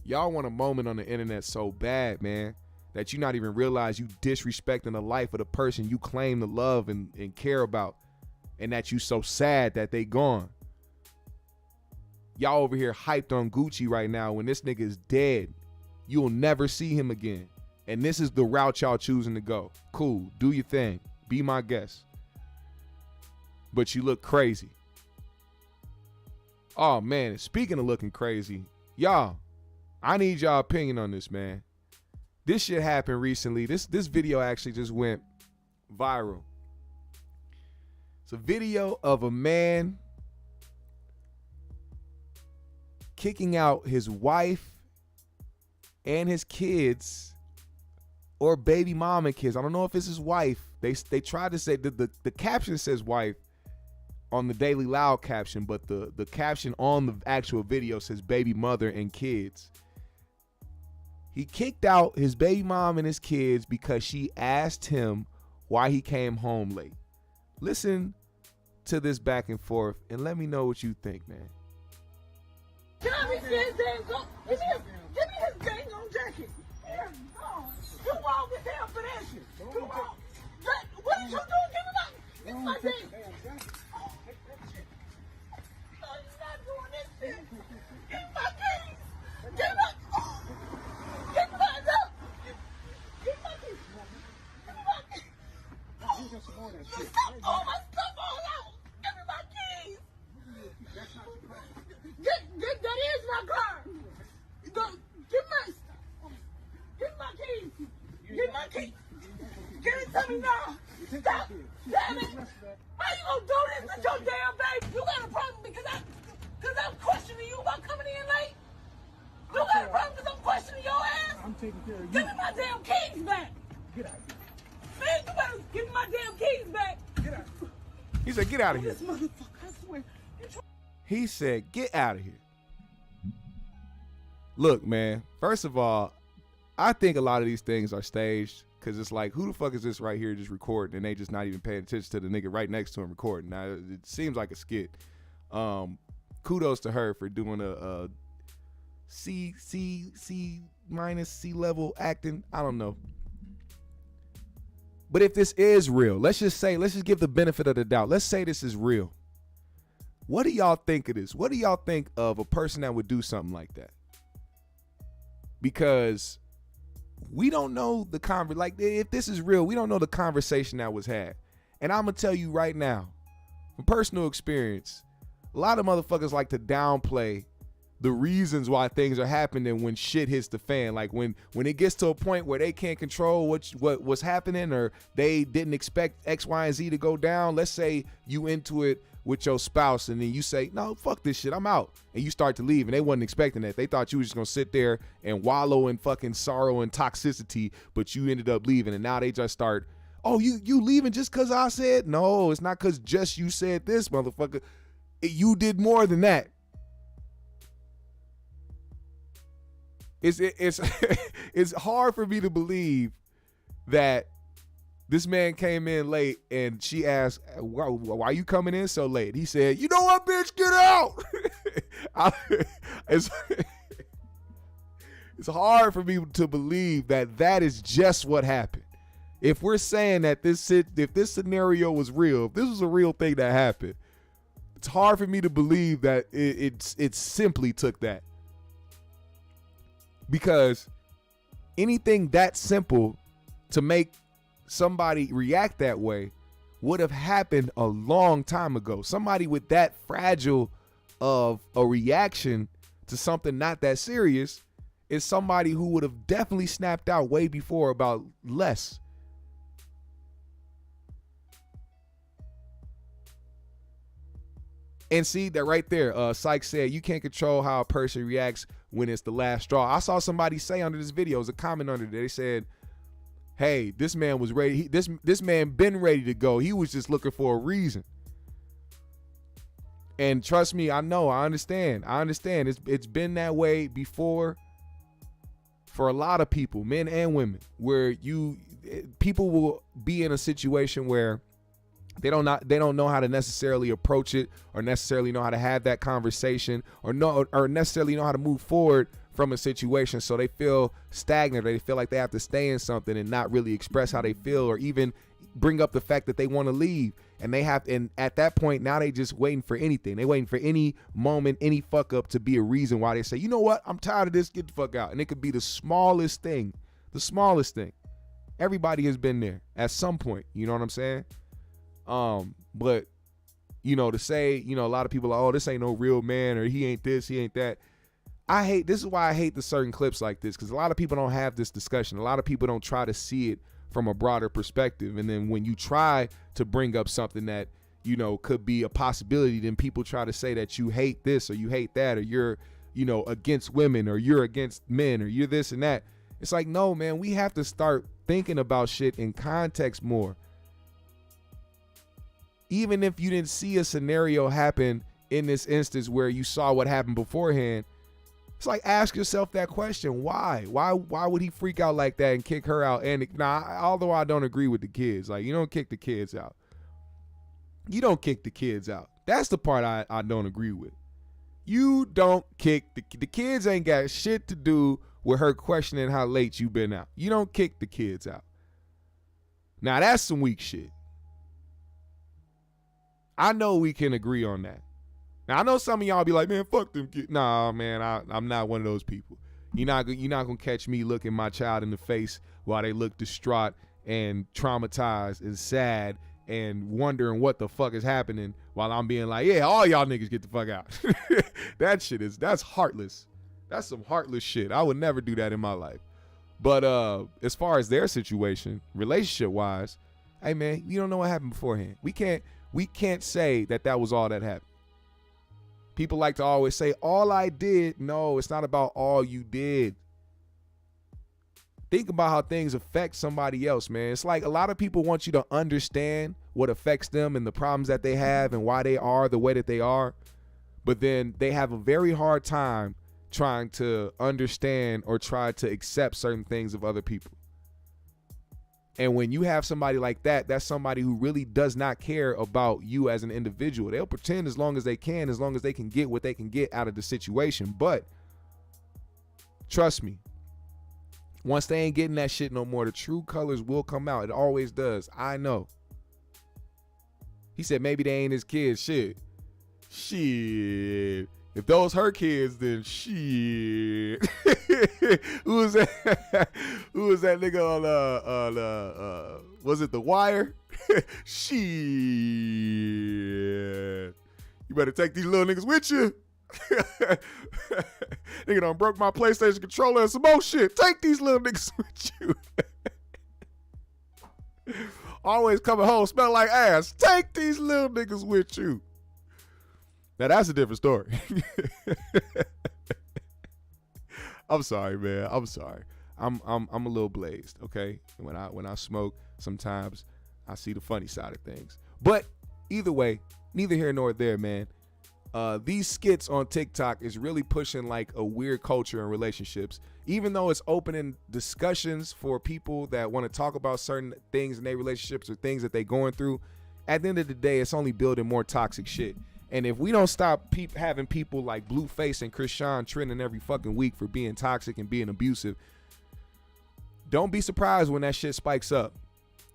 Speaker 1: y'all want a moment on the internet so bad, man, that you not even realize you disrespecting the life of the person you claim to love and care about, and that you so sad that they gone. Y'all over here hyped on Gucci right now when this nigga is dead. You'll never see him again. And this is the route y'all choosing to go. Cool, do your thing, be my guest. But you look crazy. Oh man, speaking of looking crazy, y'all, I need y'all opinion on this, man. This shit happened recently. This video actually just went viral. It's a video of a man kicking out his wife and his kids, or baby mama kids. I don't know if it's his wife. They tried to say the caption says wife on the Daily Loud caption, but the caption on the actual video says baby mother and kids. He kicked out his baby mom and his kids because she asked him why he came home late. Listen to this back and forth and let me know what you think, man.
Speaker 5: Give me his dang on jacket. Too long as hell for that shit. Too long. What did you do? Give it up. It's my thing. No, you're not doing this shit. Get my keys. Get my Get my up. Get my keys. Give me my keys. You stop all my stuff all out. Give me my keys. That is my car. my keys. Give it to me now. Stop. Damn it. How you gonna do this with your damn baby? You got a problem because I'm questioning you about coming in late? You got a problem because I'm questioning your ass?
Speaker 6: I'm taking care of you.
Speaker 5: Give me my damn keys back.
Speaker 6: Get out.
Speaker 5: Man, you better give me my damn keys back.
Speaker 6: Get out.
Speaker 1: He said, get out of here.
Speaker 5: This motherfucker, I swear.
Speaker 1: He said, get out of here. Look, man, first of all, I think a lot of these things are staged because it's like, who the fuck is this right here just recording and they just not even paying attention to the nigga right next to him recording. Now, it seems like a skit. Kudos to her for doing a C minus C level acting. I don't know. But if this is real, let's just give the benefit of the doubt. Let's say this is real. What do y'all think of this? What do y'all think of a person that would do something like that? Because we don't know the like if this is real, we don't know the conversation that was had. And I'm gonna tell you right now, from personal experience, a lot of motherfuckers like to downplay the reasons why things are happening when shit hits the fan. Like when it gets to a point where they can't control what's happening, or they didn't expect X, Y, and Z to go down. Let's say you into it with your spouse and then you say, no, fuck this shit, I'm out. And you start to leave and they wasn't expecting that. They thought you was just gonna sit there and wallow in fucking sorrow and toxicity, but you ended up leaving. And now they just start, oh, you leaving just cause I said? No, it's not cause just you said this, motherfucker. You did more than that. It's it's hard for me to believe that this man came in late and she asked, why you coming in so late? He said, you know what, bitch, get out. It's hard for me to believe that is just what happened. If we're saying that if this scenario was real, if this was a real thing that happened, it's hard for me to believe that it simply took that. Because anything that simple to make somebody react that way would have happened a long time ago. Somebody with that fragile of a reaction to something not that serious is somebody who would have definitely snapped out way before about less. And see that right there, Sykes said, you can't control how a person reacts when it's the last straw. I saw somebody say under this video, it was a comment under there, they said, hey, this man was ready. This man been ready to go. He was just looking for a reason. And trust me, I know, I understand. It's been that way before for a lot of people, men and women, where people will be in a situation where they don't know how to necessarily approach it, or necessarily know how to have that conversation, or necessarily know how to move forward from a situation. So they feel stagnant, or they feel like they have to stay in something and not really express how they feel, or even bring up the fact that they want to leave. And at that point, now they just waiting for anything. They waiting for any moment, any fuck up to be a reason why they say, you know what, I'm tired of this, get the fuck out. And it could be the smallest thing. Everybody has been there at some point. You know what I'm saying? But to say, a lot of people are, oh, this ain't no real man, or he ain't this, he ain't that. This is why I hate the certain clips like this, because a lot of people don't have this discussion. A lot of people don't try to see it from a broader perspective. And then when you try to bring up something that, could be a possibility, then people try to say that you hate this or you hate that, or you're, against women, or you're against men, or you're this and that. It's like, no, man, we have to start thinking about shit in context more. Even if you didn't see a scenario happen in this instance where you saw what happened beforehand, it's like, ask yourself that question. Why would he freak out like that and kick her out? And although I don't agree with the kids, like, you don't kick the kids out. You don't kick the kids out. That's the part I don't agree with. You don't kick the kids ain't got shit to do with her questioning how late you been out. You don't kick the kids out. Now that's some weak shit. I know we can agree on that. Now I know some of y'all be like, man, fuck them kids. Nah, man, I'm not one of those people. You're not gonna catch me looking my child in the face while they look distraught and traumatized and sad and wondering what the fuck is happening while I'm being like, yeah, all y'all niggas get the fuck out. That's heartless. That's some heartless shit. I would never do that in my life. But as far as their situation, relationship wise, hey man, you don't know what happened beforehand. We can't say that was all that happened. People like to always say, all I did. No, it's not about all you did. Think about how things affect somebody else, man. It's like a lot of people want you to understand what affects them and the problems that they have and why they are the way that they are. But then they have a very hard time trying to understand or try to accept certain things of other people. And when you have somebody like that, that's somebody who really does not care about you as an individual. They'll pretend as long as they can get what they can get out of the situation. But trust me, once they ain't getting that shit no more, the true colors will come out. It always does. I know. He said maybe they ain't his kids. Shit. If those her kids, then shit. Who was that? Who was that nigga on was it The Wire? Shit. You better take these little niggas with you. Nigga done broke my PlayStation controller and some more shit. Take these little niggas with you. Always coming home smelling like ass. Take these little niggas with you. Now that's a different story. I'm sorry, man. I'm sorry. I'm a little blazed, okay? When I smoke, sometimes I see the funny side of things. But either way, neither here nor there, man. These skits on TikTok is really pushing like a weird culture in relationships. Even though it's opening discussions for people that want to talk about certain things in their relationships or things that they're going through, at the end of the day, it's only building more toxic shit. And if we don't stop having people like Blueface and Krishan trending every fucking week for being toxic and being abusive, don't be surprised when that shit spikes up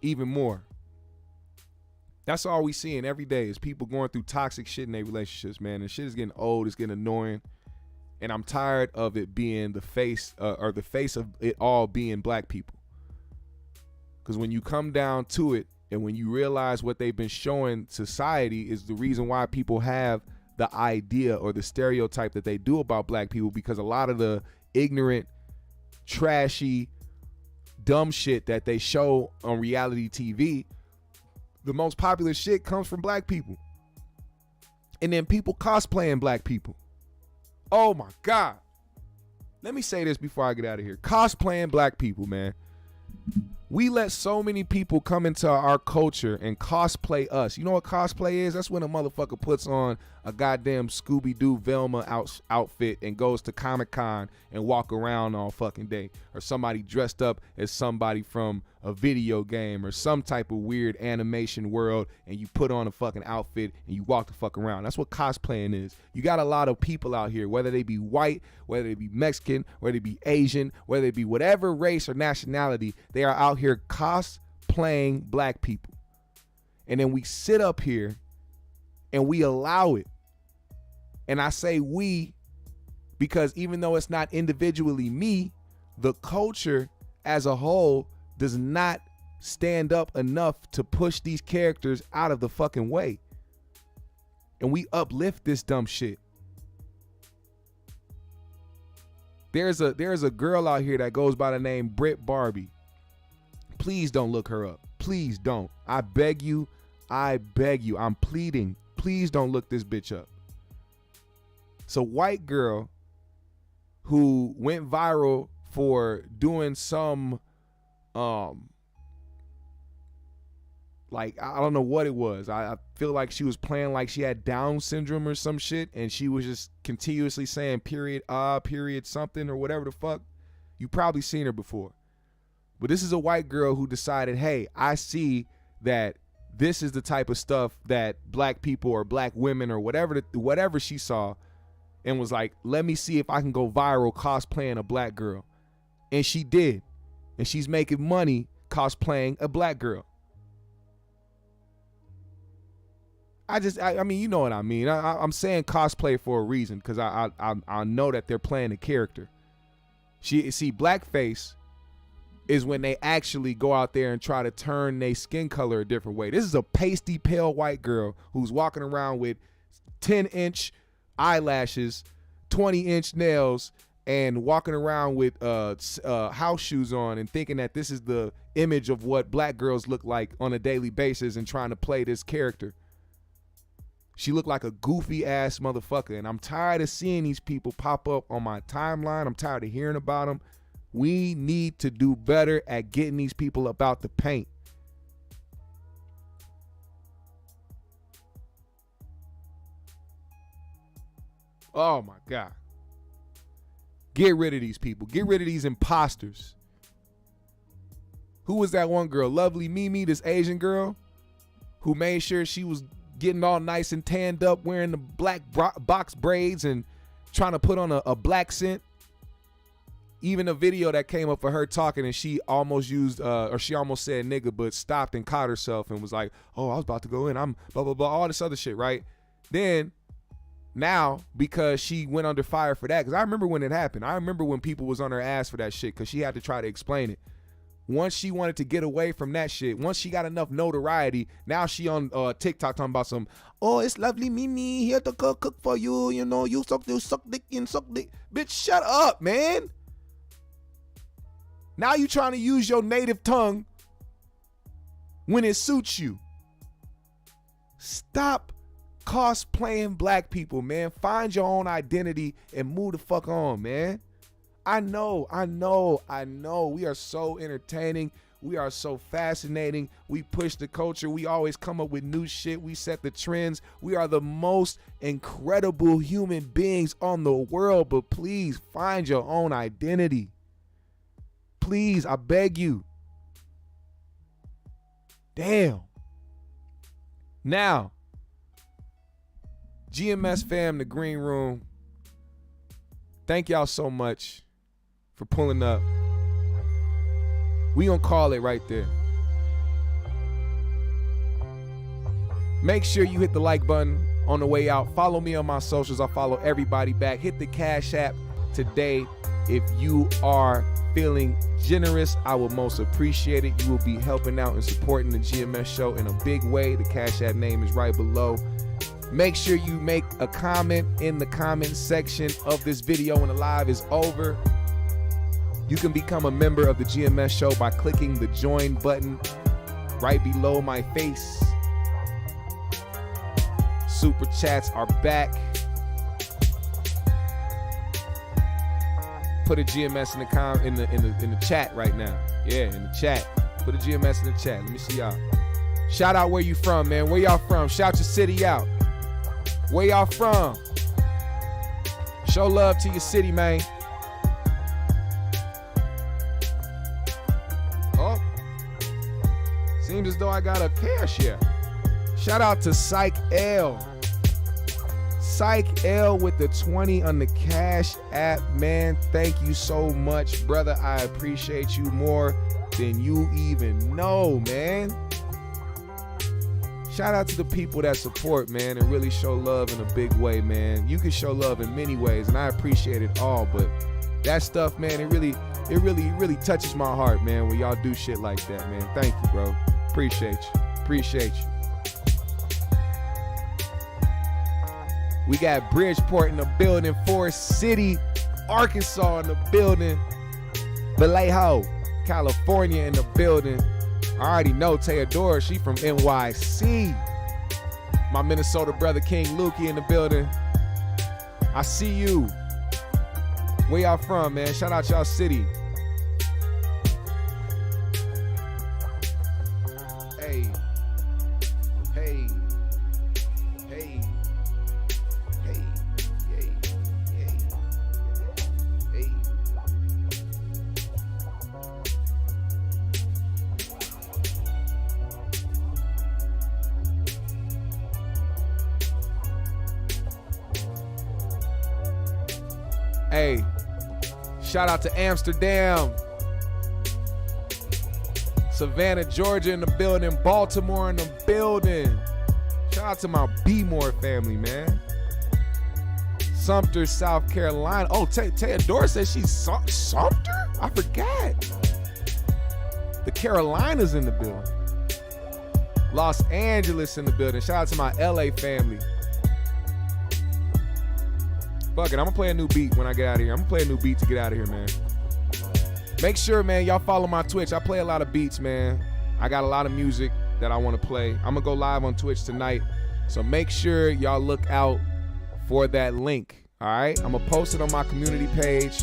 Speaker 1: even more. That's all we seeing every day is people going through toxic shit in their relationships, man. And shit is getting old, it's getting annoying. And I'm tired of it being the face or the face of it all being black people. Because when you come down to it, and when you realize what they've been showing society is the reason why people have the idea or the stereotype that they do about black people, because a lot of the ignorant, trashy, dumb shit that they show on reality TV, the most popular shit comes from black people. And then people cosplaying black people. Oh my God. Let me say this before I get out of here. Cosplaying black people, man. We let so many people come into our culture and cosplay us. You know what cosplay is? That's when a motherfucker puts on a goddamn Scooby-Doo Velma outfit and goes to Comic-Con and walk around all fucking day. Or somebody dressed up as somebody from a video game or some type of weird animation world, and you put on a fucking outfit and you walk the fuck around. That's what cosplaying is. You got a lot of people out here, whether they be white, whether they be Mexican, whether they be Asian, whether they be whatever race or nationality, they are out here cosplaying black people. And then we sit up here and we allow it. And I say we because even though it's not individually me, the culture as a whole does not stand up enough to push these characters out of the fucking way. And we uplift this dumb shit. There's a girl out here that goes by the name Brit Barbie. Please don't look her up. Please don't. I beg you. I'm pleading. Please don't look this bitch up. It's a white girl who went viral for doing some like I don't know what it was. I feel like she was playing like she had Down syndrome or some shit, and she was just continuously saying period something or whatever the fuck. You probably seen her before. But this is a white girl who decided, hey, I see that this is the type of stuff that black people or black women or whatever she saw, and was like, let me see if I can go viral cosplaying a black girl. And she did. And she's making money cosplaying a black girl. I mean, you know what I mean. I'm saying cosplay for a reason, because I know that they're playing a character. See, blackface is when they actually go out there and try to turn their skin color a different way. This is a pasty pale white girl who's walking around with 10-inch eyelashes, 20-inch nails, and walking around with house shoes on and thinking that this is the image of what black girls look like on a daily basis and trying to play this character. She looked like a goofy ass motherfucker, and I'm tired of seeing these people pop up on my timeline. I'm tired of hearing about them. We need to do better at getting these people about the paint. Oh my God. Get rid of these people. Get rid of these imposters. Who was that one girl? Lovely Mimi, this Asian girl who made sure she was getting all nice and tanned up, wearing the black box braids and trying to put on a black scent. Even a video that came up for her talking, and she almost used, or she almost said nigga, but stopped and caught herself and was like, oh, I was about to go in. I'm blah, blah, blah, all this other shit, right? Then now, because she went under fire for that, because I remember when it happened. I remember when people was on her ass for that shit because she had to try to explain it. Once she wanted to get away from that shit, once she got enough notoriety, now she on TikTok talking about some, oh, it's lovely Mimi here to cook for you. You know, you suck dick and suck dick. Bitch, shut up, man. Now you trying to use your native tongue when it suits you. Stop cosplaying black people, man. Find your own identity and move the fuck on, man. I know. We are so entertaining. We are so fascinating. We push the culture. We always come up with new shit. We set the trends. We are the most incredible human beings on the world, but please find your own identity. Please, I beg you. Damn. Now, GMS fam, the green room, thank y'all so much for pulling up. We gonna call it right there. Make sure you hit the like button on the way out. Follow me on my socials. I follow everybody back. Hit the Cash App today. If you are feeling generous, I will most appreciate it. You will be helping out and supporting the GMS show in a big way. The Cash App name is right below. Make sure you make a comment in the comment section of this video when the live is over. You can become a member of the GMS show by clicking the join button right below my face. Super chats are back. Put a GMS in the chat right now. Yeah, in the chat. Put a GMS in the chat. Let me see y'all. Shout out where you from, man. Where y'all from? Shout your city out. Where y'all from? Show love to your city, man. Oh. Seems as though I got a cashier. Shout out to Psych L. Psych L with the 20 on the Cash App, man. Thank you so much, brother. I appreciate you more than you even know, man. Shout out to the people that support, man, and really show love in a big way, man. You can show love in many ways, and I appreciate it all, but that stuff, man, it really touches my heart, man, when y'all do shit like that, man. Thank you, bro. Appreciate you. We got Bridgeport in the building, Forest City, Arkansas in the building, Vallejo, California in the building. I already know Theodora, she from NYC. My Minnesota brother King Lukey in the building. I see you. Where y'all from, man? Shout out y'all city. Hey. Hey, shout out to Amsterdam, Savannah, Georgia in the building, Baltimore in the building. Shout out to my B More family, man. Sumter, South Carolina. Oh, Theodora says she's Sumter? I forgot. The Carolinas in the building. Los Angeles in the building. Shout out to my LA family. Fuck it, I'm gonna play a new beat when I get out of here. I'm gonna play a new beat to get out of here, man. Make sure, man, y'all follow my Twitch. I play a lot of beats, man. I got a lot of music that I want to play. I'm gonna go live on Twitch tonight. So make sure y'all look out for that link. All right, I'm gonna post it on my community page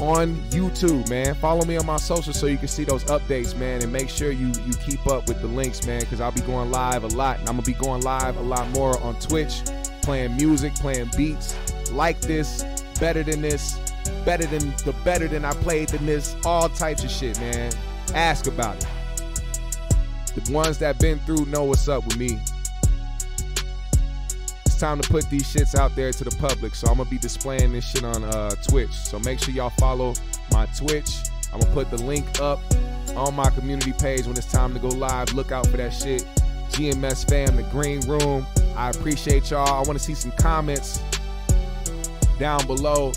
Speaker 1: on YouTube, man. Follow me on my socials so you can see those updates, man, and make sure you keep up with the links, man, because I'll be going live a lot, and I'm gonna be going live a lot more on Twitch, playing music, playing beats like this, better than this, better than I played than this, all types of shit, man. Ask about it. The ones that been through know what's up with me. It's time to put these shits out there to the public, so I'm gonna be displaying this shit on Twitch. So make sure y'all follow my Twitch. I'm gonna put the link up on my community page when it's time to go live. Look out for that shit. GMS fam, the green room. I appreciate y'all. I want to see some comments down below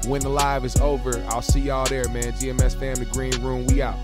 Speaker 1: when the live is over. I'll see y'all there, man. GMS fam, the green room. We out.